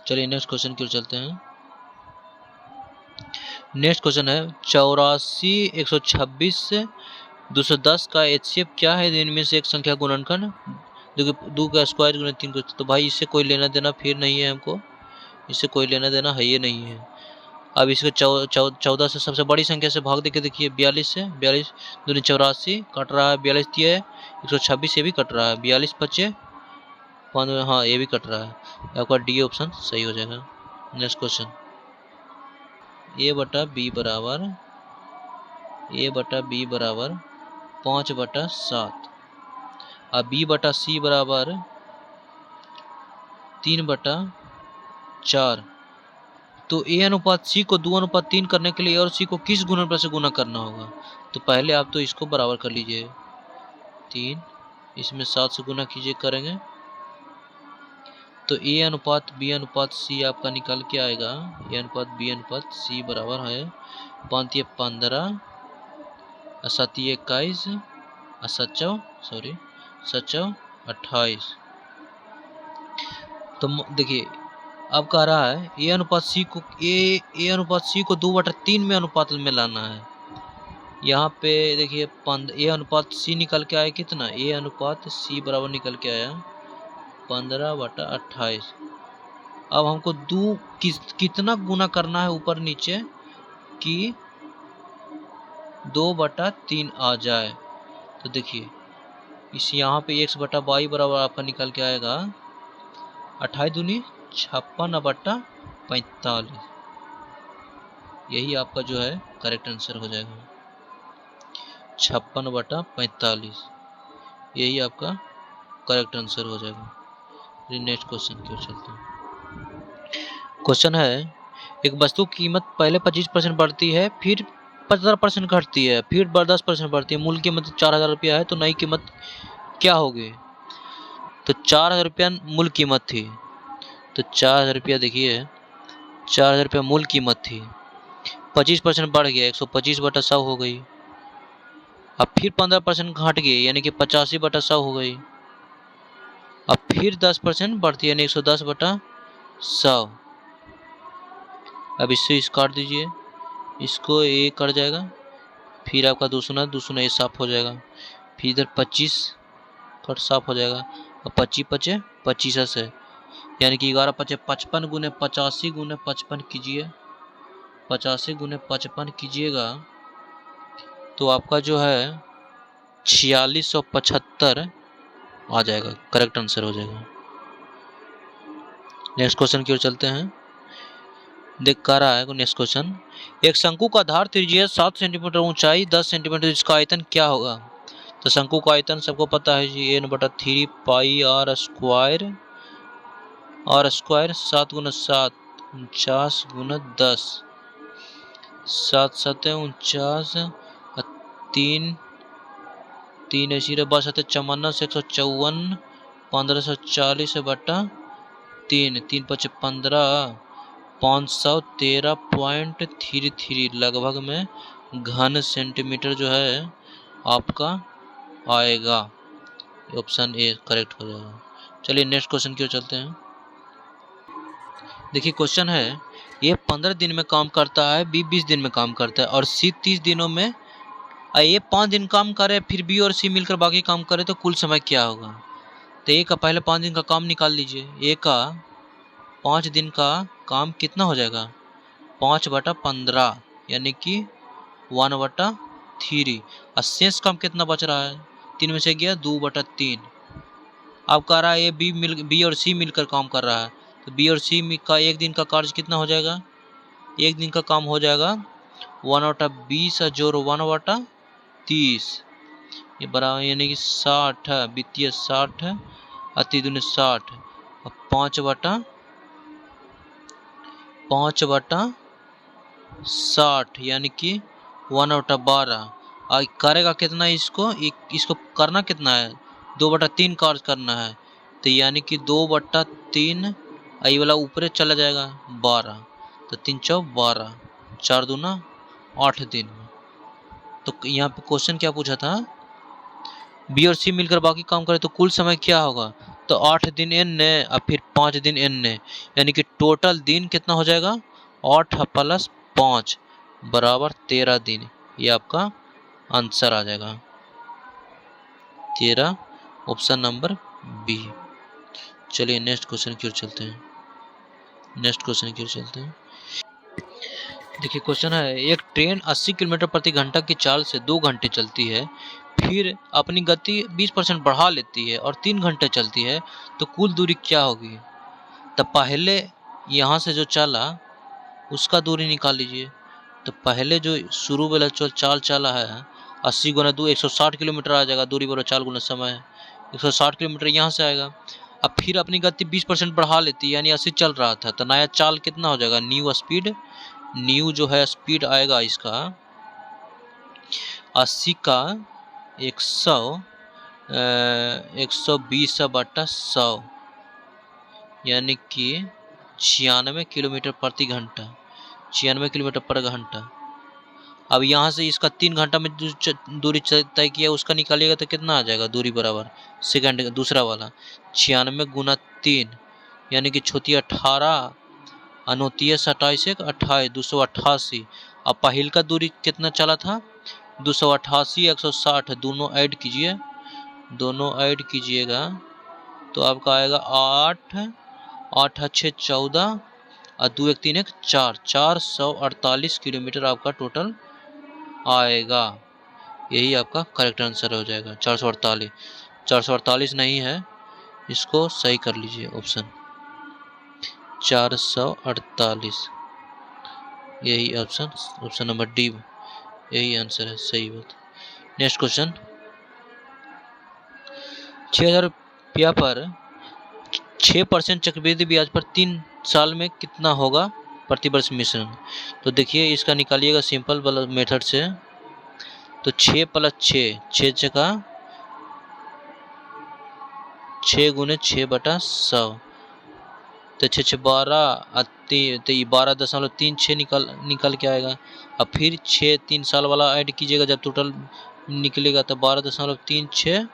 चलिए नेक्स्ट क्वेश्चन की ओर चलते हैं। नेक्स्ट क्वेश्चन है 84, 126 से 210 का एचसीएफ क्या है, इनमें से एक संख्या गुणनखंड 2 का स्क्वायर गुना 3 का। तो भाई इससे कोई लेना देना फिर नहीं है, हमको इससे कोई लेना देना है ये नहीं है। अब इसको 14 से सबसे बड़ी संख्या से भाग देके देखिए 42 से, 42 दूनी 84 कट रहा है, 42 दिया है, 126 ये भी कट रहा है, 42 बचे 5, हाँ ये भी कट रहा है, आपका डी ऑप्शन सही हो जाएगा। नेक्स्ट क्वेश्चन a/b बराबर 5/7 और b/c बराबर 3/4। तो a अनुपात c को 2:3 करने के लिए और c को किस गुणनफल से गुना करना होगा। तो पहले आप तो इसको बराबर कर लीजिए 3, इसमें 7 से गुना कीजिए करेंगे, तो a अनुपात b अनुपात c आपका निकल के आएगा, a अनुपात b अनुपात c बराबर है 5 15 7 21 7 28। तो देखिए अब कह रहा है a अनुपात c को a अनुपात c को 2/3 में अनुपात में लाना है। यहाँ पे देखिए a अनुपात c निकल के आया कितना, a अनुपात c बराबर निकल के आया 15/28। अब हमको कितना गुना करना है ऊपर नीचे कि 2/3 आ जाए। तो देखिए इस यहाँ पे x/22 बराबर आपका निकल के आएगा 28 दूनी 56/45, यही आपका जो है करेक्ट आंसर हो जाएगा 56/45, यही आपका करेक्ट आंसर हो जाएगा। नेक्स्ट क्वेश्चन की ओर चलते हैं। क्वेश्चन है एक वस्तु की कीमत पहले 25% बढ़ती है, फिर 15% घटती है, फिर 10% बढ़ती है, मूल कीमत 4000 रुपया है, तो नई कीमत क्या होगी। तो 4000 रुपया मूल कीमत थी, तो 4000 रुपया देखिए 4000 रुपया मूल कीमत थी, 25% बढ़ गया 125/100 हो गई, अब फिर 15% घट गई यानी कि 85/100 हो गई, अब फिर 10% बढ़ती है यानी 110/100। अब इससे इस काट दीजिए, इसको ये कट जाएगा, फिर आपका 2 ये साफ हो जाएगा, फिर इधर 25 कट साफ हो जाएगा, और 25 बचे 25 से, यानी कि 11 बचे 55 गुने 85 गुने 55 कीजिए, 85 गुने 55 कीजिएगा तो आपका जो है 4675 आ जाएगा, करेक्ट आंसर हो जाएगा। नेक्स्ट क्वेश्चन की ओर चलते हैं। देख कर रहा है नेक्स्ट क्वेश्चन, एक शंकु का आधार त्रिज्या 7 सेंटीमीटर, ऊंचाई 10 सेंटीमीटर, इसका आयतन क्या होगा। तो शंकु का आयतन सबको पता है जी n/3 पाई r स्क्वायर, 7 × 7 49 × 10, 7 7 49, 3 3 ऐसी 12 7 54, 154, 1540/3, 3 5 15, 513.33 लगभग में घन सेंटीमीटर जो है आपका आएगा। ऑप्शन ए करेक्ट हो जाएगा। चलिए नेक्स्ट क्वेश्चन की ओर चलते हैं। देखिए क्वेश्चन है, ये 15 दिन में काम करता है, बी 20 दिन में काम करता है और सी 30 दिनों में, ये 5 दिन काम करे फिर बी और सी मिलकर बाकी काम करे तो कुल समय क्या होगा। तो ए का पहले 5 दिन का काम निकाल लीजिए। ए का 5 दिन का काम कितना हो जाएगा, 5/15 यानी कि 1/3। और शेष काम कितना बच रहा है, 3 में से गया 2/3। अब कह रहा है ये बी और सी मिलकर काम कर रहा है, तो बी और सी का एक दिन का कार्य कितना हो जाएगा, एक दिन का काम हो जाएगा 1/20 जोड़ 1/30, ये बराबर यानी कि 60 है, वित्तीय 60 है, अति दूनी 60 और 5/60 यानी कि 1/12। और करेगा कितना इसको करना कितना है, 2/3 कार्य करना है, तो यानी कि 2/3 आई वाला ऊपर चला जाएगा 12, तो 3 चौ 12, 4 दूना 8 दिन। तो यहाँ पे क्वेश्चन क्या पूछा था, बी और सी मिलकर बाकी काम करे तो कुल समय क्या होगा, तो 8 दिन एन और फिर 5 दिन एन, यानी कि टोटल दिन कितना हो जाएगा 8 + 5 बराबर 13 दिन। ये आपका आंसर आ जाएगा 13, ऑप्शन नंबर बी। चलिए नेक्स्ट क्वेश्चन की ओर चलते हैं। देखिए क्वेश्चन है, एक ट्रेन 80 किलोमीटर प्रति घंटा की चाल से 2 घंटे चलती है, फिर अपनी गति 20% बढ़ा लेती है और 3 घंटे चलती है, तो कुल दूरी क्या होगी। तो पहले यहाँ से जो चला उसका दूरी निकाल लीजिए। तो पहले जो शुरू वाला चाल चला है 80 × 2 160 किलोमीटर आ जाएगा, दूरी बराबर चाल गुना समय है, 160 किलोमीटर यहाँ से आएगा। अब फिर अपनी गति 20% बढ़ा लेती है, यानी 80 चल रहा था, तो नया चाल कितना हो जाएगा, न्यू स्पीड, न्यू जो है स्पीड आएगा इसका 80 का 120/100 यानी कि 96 किलोमीटर प्रति घंटा, 96 किलोमीटर पर घंटा। अब यहाँ से इसका 3 घंटा में दूरी तय किया उसका निकालिएगा तो कितना आ जाएगा, दूरी बराबर सेकंड दूसरा वाला 96 × 3 यानी कि 18, 29, 27, 28, 288। अब पहिल का दूरी कितना चला था 288, 160, दोनों ऐड कीजिएगा तो आपका आएगा 8, 8 × 6 = 14 और 2 × 3 = 4, 448 किलोमीटर आपका टोटल आएगा। यही आपका करेक्ट आंसर हो जाएगा 448। 448 नहीं है, इसको सही कर लीजिए, ऑप्शन 448, यही ऑप्शन नंबर डी, यही आंसर है, सही बात। नेक्स्ट क्वेश्चन, 6000 रुपया पर 6% चक्रवृद्धि ब्याज पर 3 साल में कितना होगा प्रतिवर्ष मिश्रण। तो देखिए इसका निकालिएगा सिंपल वाला मेथड से। तो 6 + 6, 6 × 6 × 6/100, तो 6 × 6 = 12, तो ये 12.36 निकल के आएगा। अब फिर 6 3 साल वाला ऐड कीजिएगा, जब टोटल निकलेगा तो 12.36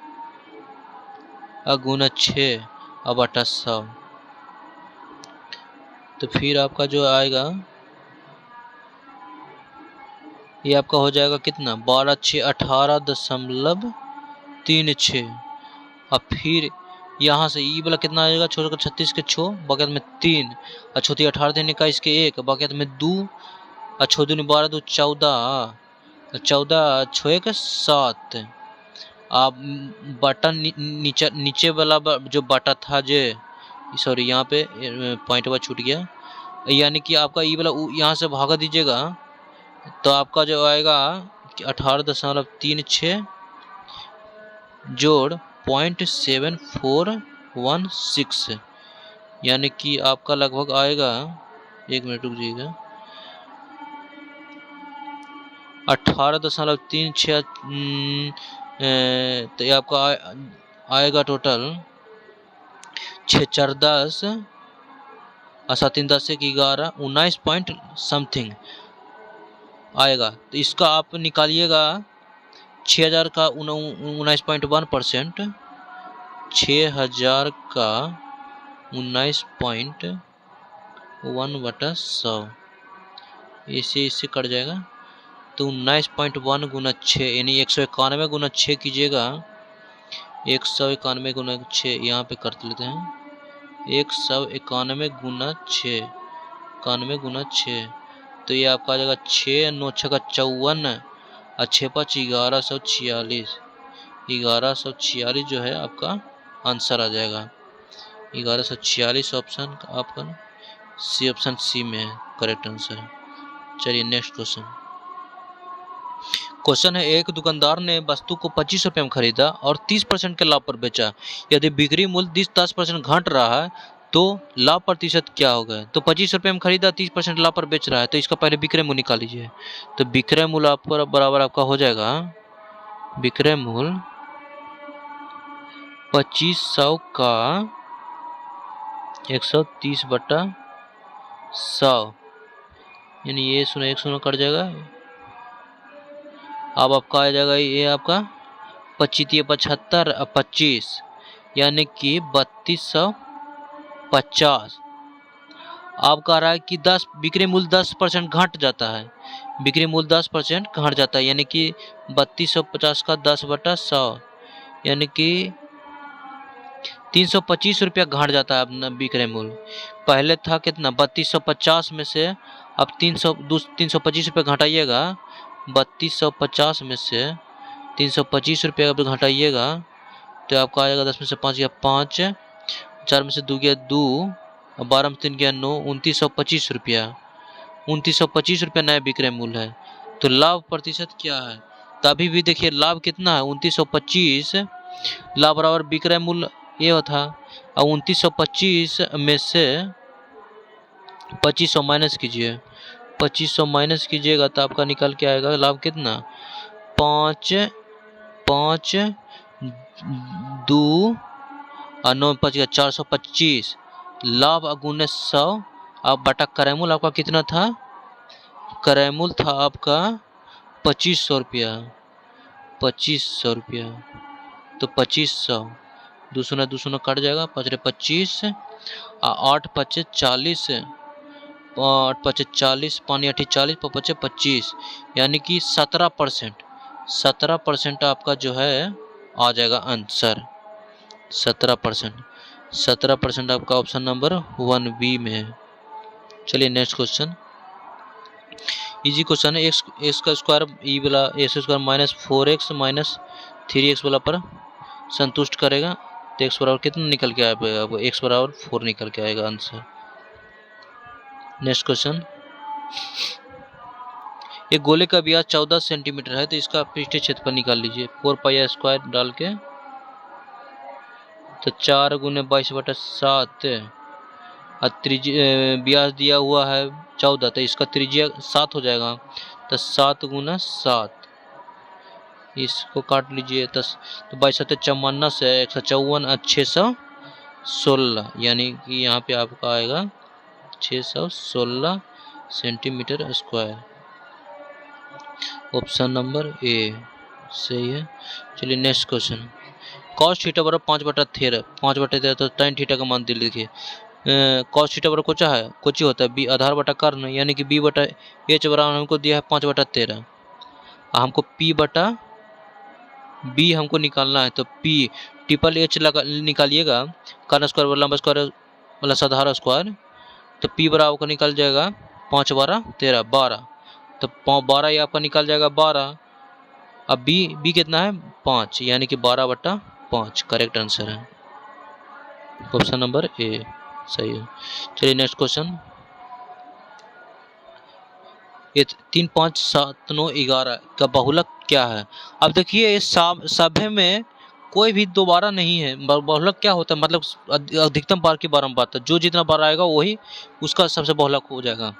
× 6/100, तो फिर आपका जो आएगा ये आपका हो जाएगा कितना 12 × 6 = 18.36। अब फिर यहाँ से ई वाला कितना आएगा, छोड़ 36 के 6 बगैर में 3 और छोटी 18 दिन 21 के 1 बगैर में 2 और 6 दूनी 12, 2 14, 14 6 के 7। अब बटन नीचे वाला जो बटा था जे, सॉरी यहाँ पे पॉइंट वाला छूट गया, यानी कि आपका ई वाला यहाँ से भागा दीजिएगा तो आपका जो आएगा 18.36 जोड़ 0.7416, यानी कि आपका लगभग आएगा, 1 मिनट रुक जाइएगा, 18.36 तो ये आपका आएगा टोटल 6 4 10 और 7 3 10 1 11 19 पॉइंट समथिंग, आएगा। तो इसका आप निकालिएगा 6000 का 19.1%, 6000 का 19.1/100, इससे कट जाएगा। तो 19.1 गुना 6 यानी 191 गुना 6 कीजिएगा। 191 गुना 6 यहाँ पे कर लेते हैं। 191 गुना 6, 91 गुना 6, तो ये आपका आ जाएगा 6 9 6 का 54 और 6 5 1146। 1146 जो है आपका आंसर आ जाएगा। 1146 ऑप्शन आपका सी, ऑप्शन सी में है करेक्ट आंसर। चलिए नेक्स्ट क्वेश्चन। क्वेश्चन है, एक दुकानदार ने वस्तु को 25 रुपये में खरीदा और 30% के लाभ पर बेचा। यदि बिक्री मूल्य 10% घट रहा है तो लाभ प्रतिशत क्या होगा? तो 25 रुपये में खरीदा, 30% लाभ पर बेच रहा है, तो इसका पहले विक्रय मूल्य निकाल लीजिए। तो विक्रय मूल्य आपका बराबर आपका हो जाएगा, विक्रय मूल्य 2500 का 130/100, यानी ये 1 कट जाएगा। अब आपका आ जाएगा ये आपका 25 75 25, यानी कि 3250। आप कह रहा है कि 10 बिक्री मूल्य 10% घट जाता है, बिक्री मूल्य 10% घट जाता है, यानी कि 3250 का 10/100, यानी कि 325 रुपया घट जाता है अपना विक्रय मूल्य। पहले था कितना 3250 में से अब 325 रुपये घटाइएगा। 3250 में से 325 रुपये अब घटाइएगा तो आपका आ जाएगा 10 में से 5 गया 5, 4 में से 2 गया 2, और 12 में 3 गया 9, 2925 रुपया। 2925 रुपया नया विक्रय मूल्य है। तो लाभ प्रतिशत क्या है? तो अभी भी देखिए लाभ कितना है 2925, लाभ बराबर विक्रय मूल्य ये था, और 2925 में से 2500 माइनस कीजिए। 2500 माइनस कीजिएगा तो आपका निकल के आएगा लाभ कितना 5 5 2 और 9 5 गया 425। लाभ अगुने 100 अब बटा क्रय मूल्य आपका कितना था? क्रय मूल्य था आपका 2500 रुपया। 2500 रुपया, तो 2500 दूसरा कट जाएगा, 5 25 और 8 5 40, 8 5 40, 5 8 40, 5 25, यानी कि 17% आपका जो है आ जाएगा आंसर। 17% आपका ऑप्शन नंबर 1B में है। चलिए नेक्स्ट क्वेश्चन, इजी क्वेश्चन है। एक्स का स्क्वायर ई वाला x square minus 4x minus 3x वाला पर संतुष्ट करेगा, तो x बराबर कितना निकल के आएगा? आपको x बराबर 4 निकल के आएगा आंसर। नेक्स्ट क्वेश्चन, एक गोले का व्यास 14 सेंटीमीटर है, तो इसका पृष्ठीय क्षेत्रफल निकाल लीजिए। 4 पाई स्क्वायर डाल के, तो 4 गुने 22/7 और व्यास दिया हुआ है 14, तो इसका त्रिज्या 7 हो जाएगा। तो 7 गुना 7, इसको काट लीजिए। तो 22 54 से 154 और 616, यानी कि यहाँ पे आपका आएगा 616 centimetre square. Option number A सही है। चलिए नेक्स्ट क्वेश्चन, कॉस थीटा बराबर 5/13, 5/13 तो tan थीटा का मान दे लीजिए। कॉस थीटा बराबर कोचा है, कोची होता है बी आधार बटा कर्ण, यानी कि b/h बराबर हमको दिया है 5/13, हमको p/b हमको निकालना है। तो p ट्रिपल h निकालिएगा, कर्ण स्क्वायर बराबर लंबा स्क्वायर मतलब साधारण स्क्वायर, तो p बराबर को निकल जाएगा 5 12 13 12, तो 12 ये आपका निकल जाएगा 12। अब b कितना है 5, यानी कि 12/5 करेक्ट आंसर है। ऑप्शन नंबर ए सही है। चलिए नेक्स्ट क्वेश्चन, ये 3 5 7 9 11 का बहुलक क्या है? अब देखिए इस सभ्य में कोई भी दोबारा नहीं है। बहुलक क्या होता है, मतलब अधिकतम बार के बारे में बात है, जो जितना बार आएगा वही उसका सबसे बहुलक हो जाएगा।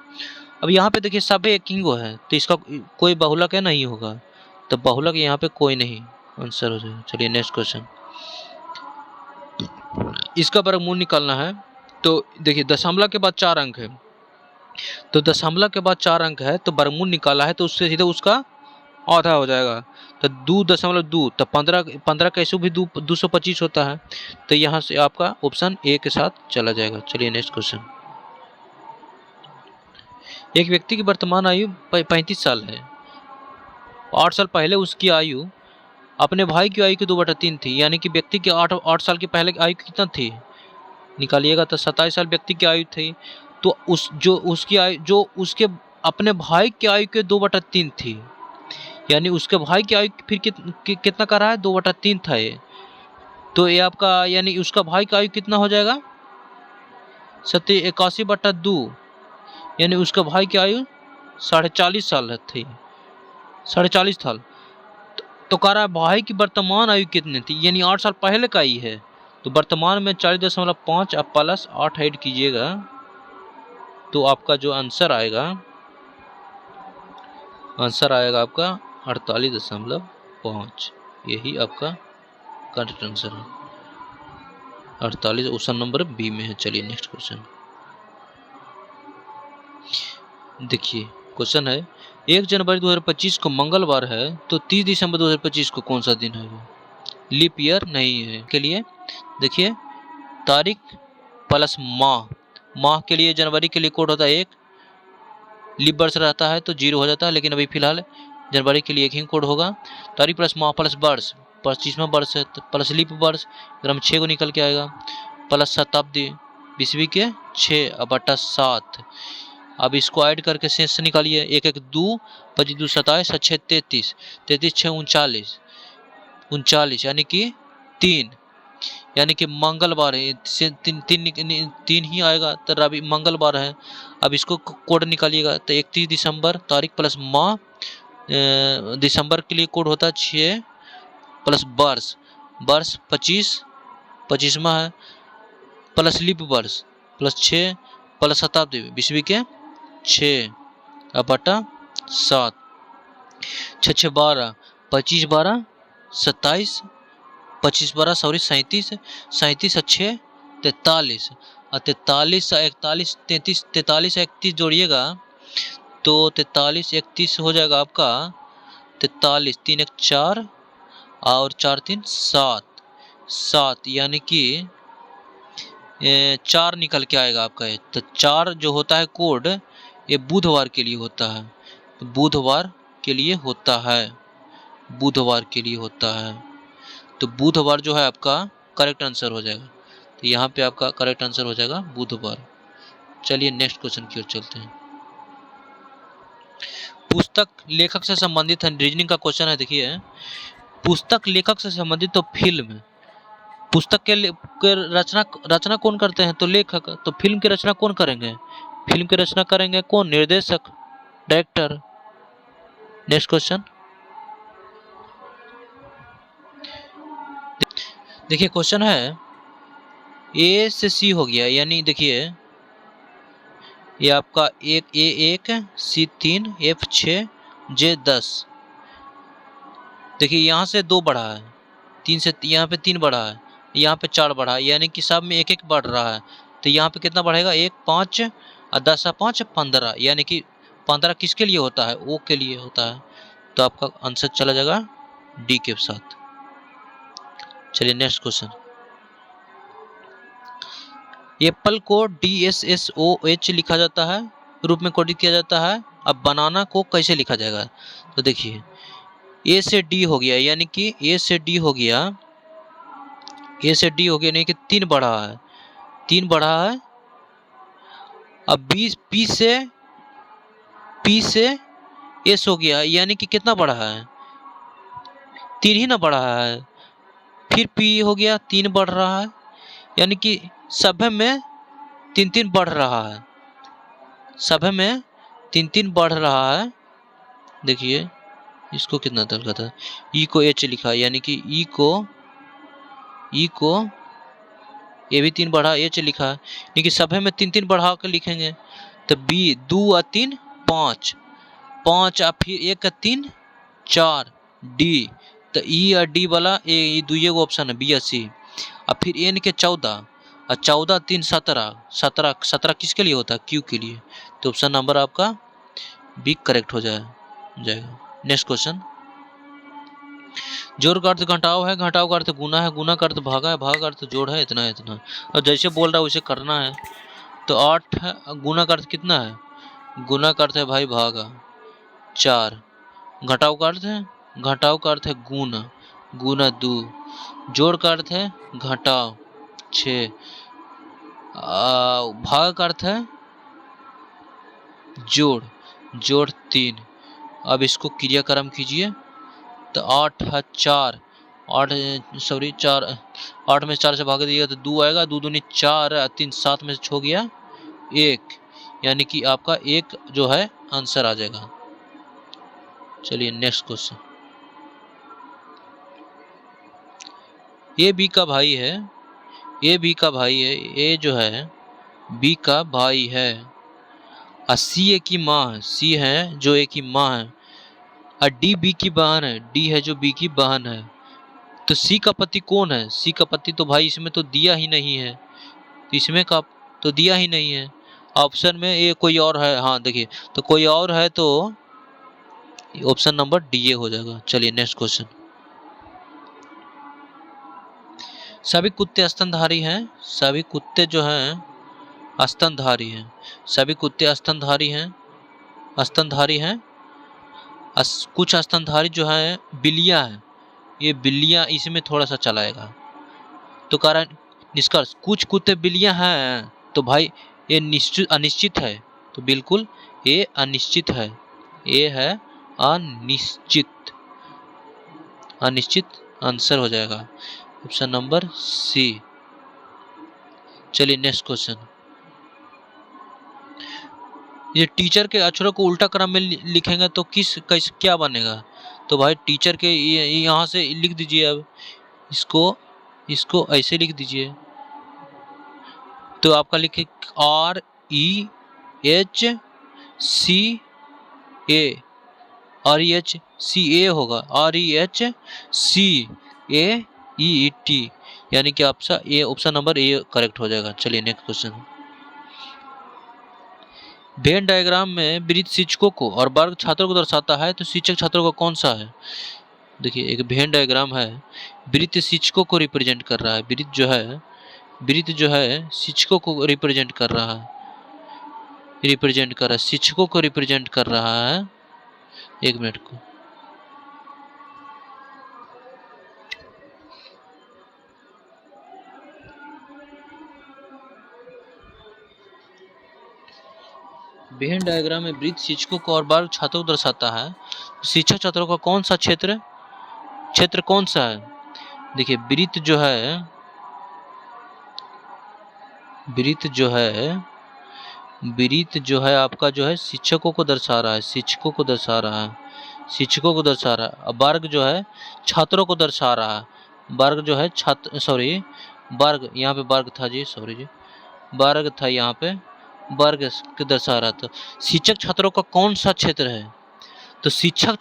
अब यहाँ पे देखिए सभ्य एक ही गो है, तो इसका कोई बहुलक है नहीं होगा, तो बहुलक यहाँ पे कोई नहीं आंसर हो जाएगा। चलिए नेक्स्ट क्वेश्चन, इसका वर्गमूल निकालना है। तो देखिए दशमलव के बाद 4 अंक है, तो दशमलव के बाद 4 अंक है तो वर्गमूल निकाला है तो उससे सीधे उसका आधा हो जाएगा। तो 2.2 तो 15 कैसे भी 225 होता है। तो यहाँ से आपका ऑप्शन ए के साथ चला जाएगा। चलिए नेक्स्ट क्वेश्चन। एक व्यक्ति की वर्तमान आयु 35 साल है। 8 साल पहले उसकी आयु अपने भाई की आयु की 2/3 थी, यानी कि व्यक्ति की 8 साल की पहले आयु कितना थी निकालिएगा। तो 27 साल व्यक्ति की आयु थी। तो उसकी आयु जो उसके अपने भाई की आयु के 2/3 थी, यानी उसके भाई की आयु फिर कितना कर रहा है 2/3 था ये। तो ये आपका यानी उसका भाई का आयु कितना हो जाएगा 81/2, यानी उसका भाई की आयु 40.5 साल थी, 40.5 साल। तो कह रहा है भाई की वर्तमान आयु कितनी थी, यानी 8 साल पहले का ही है। तो वर्तमान में 40.5 आप प्लस 8 ऐड कीजिएगा तो आपका जो आंसर आएगा आपका 48.5। यही आपका करेक्ट आंसर है। 48 ऑप्शन नंबर बी में है। चलिए नेक्स्ट क्वेश्चन देखिए। क्वेश्चन है 1 जनवरी 2025 को मंगलवार है तो 30 दिसंबर 2025 को कौन सा दिन है वो? लीप ईयर नहीं है। के लिए देखिए तारीख प्लस माह के लिए जनवरी के लिए कोड होता है 1, लीप वर्ष रहता है तो 0 हो जाता है, लेकिन अभी फिलहाल जनवरी के लिए 1 ही कोड होगा। तारीख प्लस माह प्लस वर्ष, 25वां वर्ष है तो प्लस लीप वर्ष, अगर हम 6 को निकल के आएगा प्लस शताब्दी 20वीं के 6/7। अब इसको ऐड करके शेष निकालिए 1 1 2 25 2 27 6 33 33 6 39 यानी कि 3, यानी कि मंगलवार है। तीन ही आएगा तो रवि मंगलवार है। अब इसको कोड निकालिएगा तो 31 दिसंबर तारीख प्लस माह, दिसंबर के लिए कोड होता है 6 प्लस वर्ष 25वां है प्लस लीप वर्ष प्लस 6 प्लस शताब्दी 20वीं के 6/7 6 6 12 25 12 27 25 12 सॉरी 37 6 43 और 43 41 43 31 जोड़िएगा तो 43 31 हो जाएगा आपका 43 3 1 4 और 4 3 7, यानी कि 4 निकल के आएगा आपका। तो 4 जो होता है कोड ये बुधवार के लिए होता है, तो बुधवार के लिए होता है। तो बुधवार जो है आपका करेक्ट आंसर हो जाएगा। तो यहाँ पे आपका करेक्ट आंसर हो जाएगा बुधवार। चलिए नेक्स्ट क्वेश्चन की ओर चलते हैं। पुस्तक लेखक से संबंधित है, रीजनिंग का क्वेश्चन है। देखिए पुस्तक लेखक से संबंधित तो फिल्म, पुस्तक के रचना कौन करते हैं तो लेखक। तो फिल्म की रचना कौन करेंगे, फिल्म की रचना करेंगे कौन, निर्देशक, डायरेक्टर। नेक्स्ट क्वेश्चन देखिए। क्वेश्चन है ए से सी हो गया, यानी देखिए ये आपका A1 C3 F6 J10। देखिए यहाँ से 2 बढ़ा है, 3 से यहाँ पे 3 बढ़ा है, यहाँ पे 4 बढ़ा है, यानी कि सब में 1 1 बढ़ रहा है। तो यहाँ पे कितना बढ़ेगा 1 5 और 10 5 15, यानी कि 15 किसके लिए होता है, O के लिए होता है। तो आपका आंसर चला जाएगा डी के साथ। चलिए नेक्स्ट क्वेश्चन। एप्पल को DSSOH लिखा जाता है, रूप में कोडित किया जाता है। अब बनाना को कैसे लिखा जाएगा, तो देखिए ए से डी हो गया, यानी कि ए से डी हो गया यानी कि 3 बढ़ा है। अब 20 पी से एस हो गया, यानी कि कितना बढ़ा है 3 ही ना बढ़ा है। फिर पी हो गया 3 बढ़ रहा है, यानी कि सभी में 3 3 बढ़ रहा है, सभी में 3 3 बढ़ रहा है। देखिए इसको कितना दल था, ई को एच लिखा, यानी कि ई को ए भी 3 बढ़ा एच लिखा, यानी कि सभी में 3 3 बढ़ा कर लिखेंगे। तो बी 2 और 3 5 और फिर 1 और 3 4 डी। तो ई और डी वाला ए 2 ऑप्शन है बी और सी। और फिर एन के 14 और 14 3 17 17 17 किसके लिए होता है? क्यू के लिए। तो ऑप्शन नंबर आपका बी करेक्ट हो जाएगा। नेक्स्ट क्वेश्चन, जोड़ का अर्थ घटाव है, घटाव का अर्थ गुना है, गुना का अर्थ भागा है, भागा का अर्थ जोड़ है, इतना इतना। और जैसे बोल रहा है वैसे करना है। तो 8 है, गुना का अर्थ कितना है? गुना का अर्थ है भाई भागा 4। घटाव का अर्थ है, घटाव का अर्थ है गुना, गुना 2। जोड़ का अर्थ है घटाव 6। भाग का अर्थ है जोड़, जोड़ 3। अब इसको क्रियाक्रम कीजिए। तो 8 है 4, 8 सॉरी 4, 8 में 4 से भाग दिएगा तो 2 आएगा, 2 दूनी 4, 3 7 में से हो गया 1, यानी कि आपका 1 जो है आंसर आ जाएगा। चलिए नेक्स्ट क्वेश्चन, ये बी का भाई है, ये बी का भाई है, ये जो है बी का भाई है। और सी ए की माँ है, सी है जो ए की माँ है। और डी बी की बहन है, डी है जो बी की बहन है। तो सी का पति कौन है? सी का पति तो भाई इसमें तो दिया ही नहीं है, इसमें का तो दिया ही नहीं है। ऑप्शन में ये कोई और है, हाँ देखिए, तो कोई और है तो ऑप्शन नंबर डी ए हो जाएगा। चलिए नेक्स्ट क्वेश्चन, सभी कुत्ते स्तनधारी हैं, सभी कुत्ते जो हैं स्तनधारी हैं, सभी कुत्ते स्तनधारी हैं, स्तनधारी हैं। कुछ स्तनधारी जो है बिल्लियां हैं, ये बिल्लियां इसमें थोड़ा सा चलाएगा। तो कारण निष्कर्ष, कुछ कुत्ते बिल्लियां हैं, तो भाई ये निश्चित अनिश्चित है, तो बिल्कुल ये अनिश्चित है, ये है अनिश्चित, अनिश्चित आंसर हो जाएगा ऑप्शन नंबर सी। चलिए नेक्स्ट क्वेश्चन, ये टीचर के अक्षरों को उल्टा क्रम में लिखेंगे तो किस क्या बनेगा? तो भाई टीचर के यहाँ से लिख दीजिए, अब इसको ऐसे लिख दीजिए। तो आपका लिखे REHCA, REHCA होगा, REHCAET, यानी कि आपका A option number A correct हो जाएगा। चलिए नेक्स्ट क्वेश्चन, वेन डायग्राम में वृत्त शिक्षकों को और वर्ग छात्रों को दर्शाता है, तो शिक्षक छात्रों का कौन सा है? देखिए एक वेन डायग्राम है, वृत्त शिक्षकों को रिप्रेजेंट कर रहा है, वृत्त जो है शिक्षकों को रिप्रेजेंट कर रहा है, शिक्षकों को रिप्रेजेंट कर रहा है। एक मिनट को, वेन डायग्राम में वृत्त शिक्षकों को और वर्ग छात्रों को दर्शाता है, शिक्षक छात्रों का कौन सा क्षेत्र कौन सा है? देखिए वृत्त जो है आपका जो है शिक्षकों को दर्शा रहा है, शिक्षकों को दर्शा रहा है। वर्ग जो है छात्रों को दर्शा रहा है, वर्ग जो है वर्ग, यहाँ पे वर्ग था जी, वर्ग था यहाँ पे, वर्ग के दर्शा रहा था। शिक्षक छात्रों का कौन सा क्षेत्र है? तो शिक्षक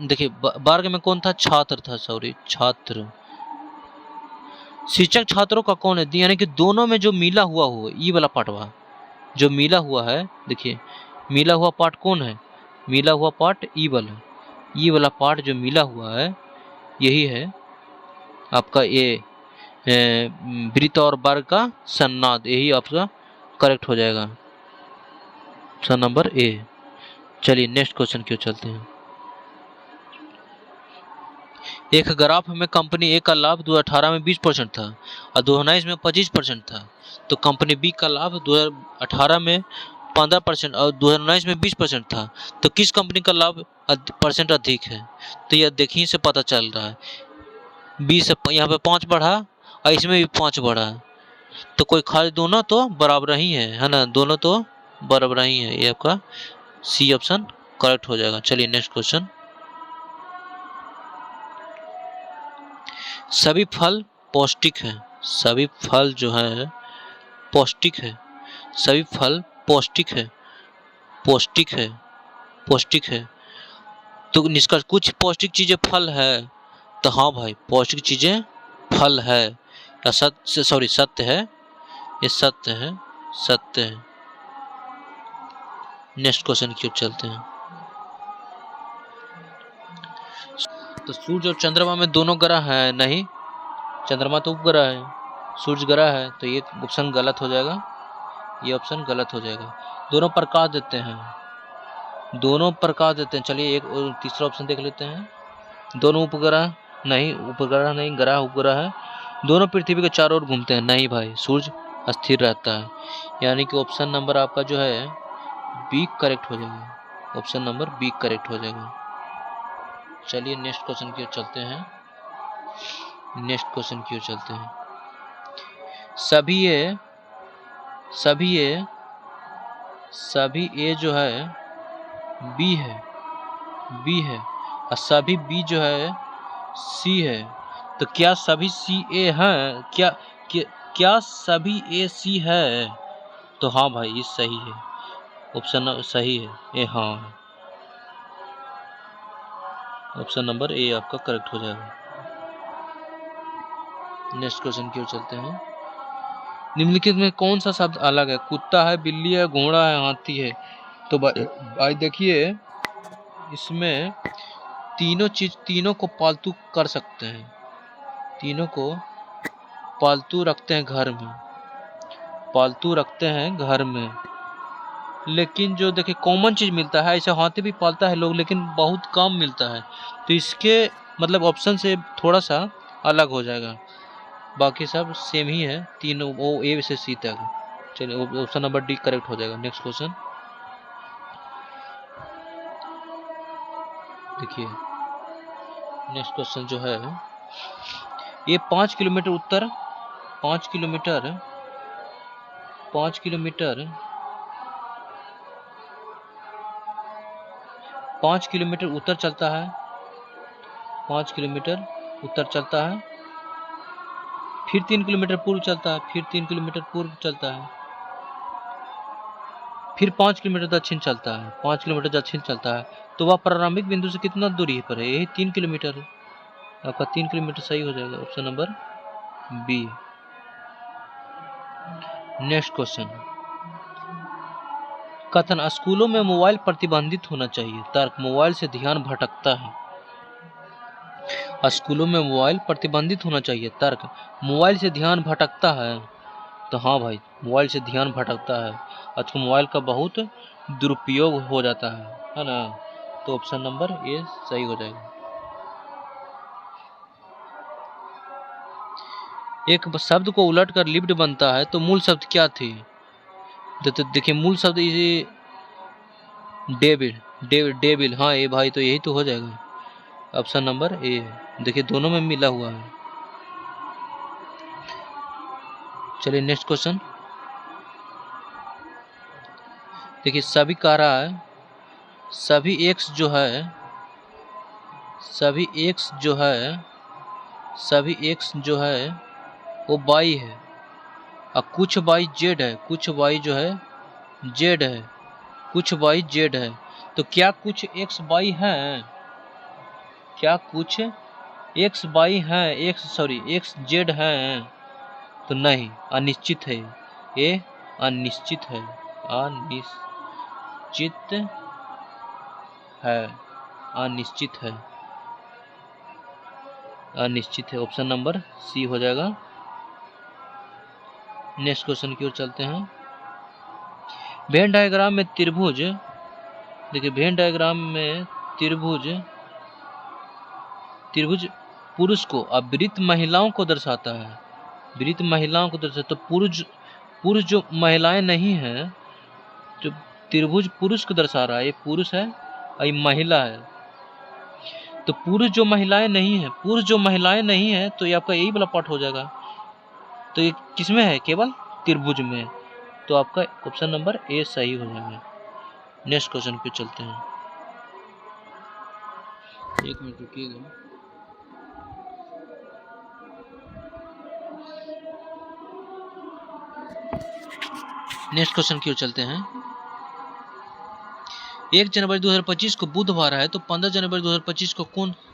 देखिए वर्ग में कौन था? छात्र था, छात्र। शिक्षक छात्रों का कौन है? यानी कि दोनों में जो मिला हुआ हो, ये वाला पार्ट जो मिला हुआ है, देखिए मिला हुआ पार्ट कौन है? मिला हुआ पार्ट ई वाला पार्ट जो मिला हुआ है, यही है आपका ये वृत्त और वर्ग का सन्नाद, यही आपका करेक्ट हो जाएगा ऑप्शन नंबर ए। चलिए नेक्स्ट क्वेश्चन क्यों चलते हैं, एक ग्राफ में कंपनी ए का लाभ 2018 में 20% था और 2019 में 25% था। तो कंपनी बी का लाभ 2018 में 15% और 2019 में 20% था। तो किस कंपनी का लाभ परसेंट अधिक है? तो यह देखिए से पता चल रहा है, बी से यहाँ पे 5 बढ़ा और इसमें भी 5 बढ़ा, तो कोई खाली दोनों तो बराबर ही है ना, दोनों तो बराबर ही है। ये आपका सी ऑप्शन करेक्ट हो जाएगा। चलिए नेक्स्ट क्वेश्चन, सभी फल पौष्टिक हैं, सभी फल जो है पौष्टिक है, सभी फल पौष्टिक है। तो निष्कर्ष, कुछ पौष्टिक चीजें फल है, तो हाँ भाई पौष्टिक चीजें फल है, असत्य, सॉरी सत्य है, ये सत्य है, सत्य है। नेक्स्ट क्वेश्चन की ओर चलते हैं। तो सूर्य और चंद्रमा में दोनों ग्रह है, नहीं, चंद्रमा तो उपग्रह है, सूर्य ग्रह है, तो ये ऑप्शन गलत हो जाएगा, ये ऑप्शन गलत हो जाएगा। दोनों प्रकाश देते हैं, दोनों प्रकाश देते हैं। चलिए एक तीसरा ऑप्शन देख लेते हैं। दोनों उपग्रह, नहीं, उपग्रह नहीं, ग्रह उपग्रह है। दोनों पृथ्वी के चारों ओर घूमते हैं, नहीं भाई, सूर्य अस्थिर रहता है। यानी कि ऑप्शन नंबर आपका जो है बी करेक्ट हो जाएगा, ऑप्शन नंबर बी करेक्ट हो जाएगा। चलिए नेक्स्ट क्वेश्चन की ओर चलते हैं, नेक्स्ट क्वेश्चन की ओर चलते हैं। सभी ए जो है बी है, बी है, और सभी बी जो है सी है। तो क्या सभी सी ए हैं? क्या सभी ए सी है? तो हाँ भाई, ये सही है, ऑप्शन सही है, ए हाँ है, ऑप्शन नंबर ए आपका करेक्ट हो जाएगा। नेक्स्ट क्वेश्चन की ओर चलते हैं। निम्नलिखित में कौन सा शब्द अलग है? कुत्ता है, बिल्ली है, घोड़ा है, हाथी है। तो भाई देखिए, इसमें तीनों को पालतू कर सकते हैं, तीनों को पालतू रखते हैं घर में, पालतू रखते हैं घर में। लेकिन जो देखिए कॉमन चीज मिलता है, ऐसे हाथी भी पालता है लोग, लेकिन बहुत कम मिलता है। तो इसके मतलब ऑप्शन से थोड़ा सा अलग हो जाएगा, बाकी सब सेम ही है, तीनों वो ए से सी तक। चलिए ऑप्शन नंबर डी करेक्ट हो जाएगा। नेक्स्ट क्वेश्चन देखिए, नेक्स्ट क्वेश्चन जो है, ये 5 किलोमीटर उत्तर, 5 किलोमीटर 5 किलोमीटर 5 किलोमीटर उत्तर चलता है, 5 किलोमीटर उत्तर चलता है, फिर 3 किलोमीटर पूर्व चलता है, फिर 3 किलोमीटर पूर्व चलता है, फिर 5 किलोमीटर दक्षिण चलता है, 5 किलोमीटर दक्षिण चलता है। तो वह प्रारंभिक बिंदु से कितना दूरी पर है? यही 3 किलोमीटर है, आपका 3 किलोमीटर सही हो जाएगा, option number B. Next question, कथन स्कूलों में मोबाइल प्रतिबंधित होना चाहिए, तर्क मोबाइल से ध्यान भटकता है। स्कूलों में मोबाइल प्रतिबंधित होना चाहिए, तर्क मोबाइल से ध्यान भटकता है। तो हाँ भाई, मोबाइल से ध्यान भटकता है, आजकल मोबाइल का बहुत दुरुपयोग हो जाता है ना। तो ऑप्शन नंबर ए सही हो जाएगा। एक शब्द को उलट कर लिफ्ट बनता है, तो मूल शब्द क्या थी? तो देखिए मूल शब्द ये डेविल, हाँ ए भाई, तो यही तो हो जाएगा, ऑप्शन नंबर ए। देखिए दोनों में मिला हुआ है। चलिए नेक्स्ट क्वेश्चन देखिए, सभी कह रहा है सभी एक्स जो है, सभी एक्स जो है वो वाई है, और कुछ वाई जेड है, कुछ वाई जो है जेड है, कुछ वाई जेड है। तो क्या कुछ एक्स वाई हैं? क्या कुछ एक्स वाई हैं, एक्स जेड हैं? तो नहीं, अनिश्चित है, ये अनिश्चित है, अनिश्चित है, अनिश्चित है, अनिश्चित है, ऑप्शन नंबर सी हो जाएगा। नेक्स्ट क्वेश्चन की ओर चलते हैं। वेन डायग्राम में त्रिभुज, देखिए वेन डायग्राम में त्रिभुज पुरुष को और वृत्त महिलाओं को दर्शाता है, वृत्त महिलाओं को दर्शाता। तो पुरुष जो महिलाएं नहीं हैं, जो त्रिभुज पुरुष को दर्शा रहा है, ये पुरुष है और ये महिला है। तो पुरुष जो महिलाएं नहीं है, तो ये आपका यही वाला पार्ट हो जाएगा। तो ये किसमें है? केवल त्रिभुज में। तो आपका ऑप्शन नंबर ए सही हो जाएगा। नेक्स्ट क्वेश्चन पे चलते हैं, एक मिनट रुकिएगा। नेक्स्ट क्वेश्चन की ओर चलते हैं। 1 जनवरी 2025 को बुधवार है, तो 15 जनवरी 2025 को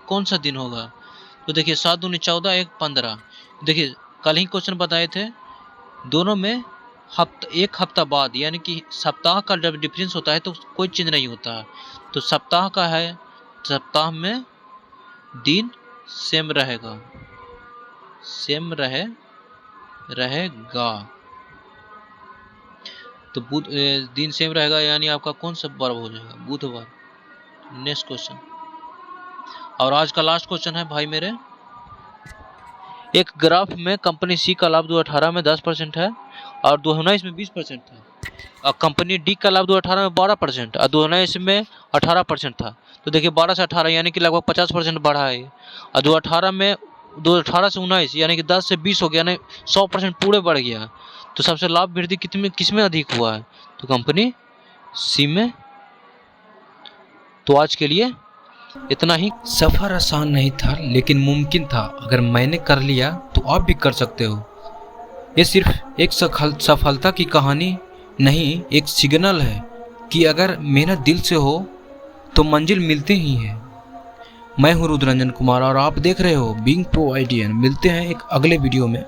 कौन सा दिन होगा? तो देखिए 7 दूनी 14, 1 15। देखिए कल ही क्वेश्चन बताए थे, दोनों में एक हफ्ता बाद, यानी कि सप्ताह का जब डिफरेंस होता है तो कोई चेंज नहीं होता है। तो सप्ताह का है, सप्ताह में दिन सेम रहेगा, सेम रहेगा। तो दिन सेम रहेगा, यानी आपका कौन सा बार हो जाएगा? बुधवार। नेक्स्ट क्वेश्चन, और आज का लास्ट क्वेश्चन है भाई मेरे। एक ग्राफ में कंपनी सी का लाभ 2018 में 10% है और 2019 में 20% था, और कंपनी डी का लाभ 2018 में 12% और 2019 में 18% था। तो देखिए 12 से 18 यानी कि लगभग 50% बढ़ा है। और 2018 से 19 यानी कि 10 से 20 हो गया, यानी 100% पूरे बढ़ गया। तो सबसे लाभ वृद्धि किसमें अधिक हुआ है? तो कंपनी सी में। तो आज के लिए इतना ही। सफ़र आसान नहीं था लेकिन मुमकिन था। अगर मैंने कर लिया तो आप भी कर सकते हो। ये सिर्फ एक सफलता की कहानी नहीं, एक सिग्नल है कि अगर मेहनत दिल से हो तो मंजिल मिलती ही है। मैं हूँ रुद्ररंजन कुमार और आप देख रहे हो बीइंग प्रो आइडियन। मिलते हैं एक अगले वीडियो में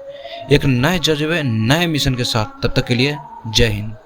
एक नए जज्बे, नए मिशन के साथ। तब तक के लिए जय हिंद।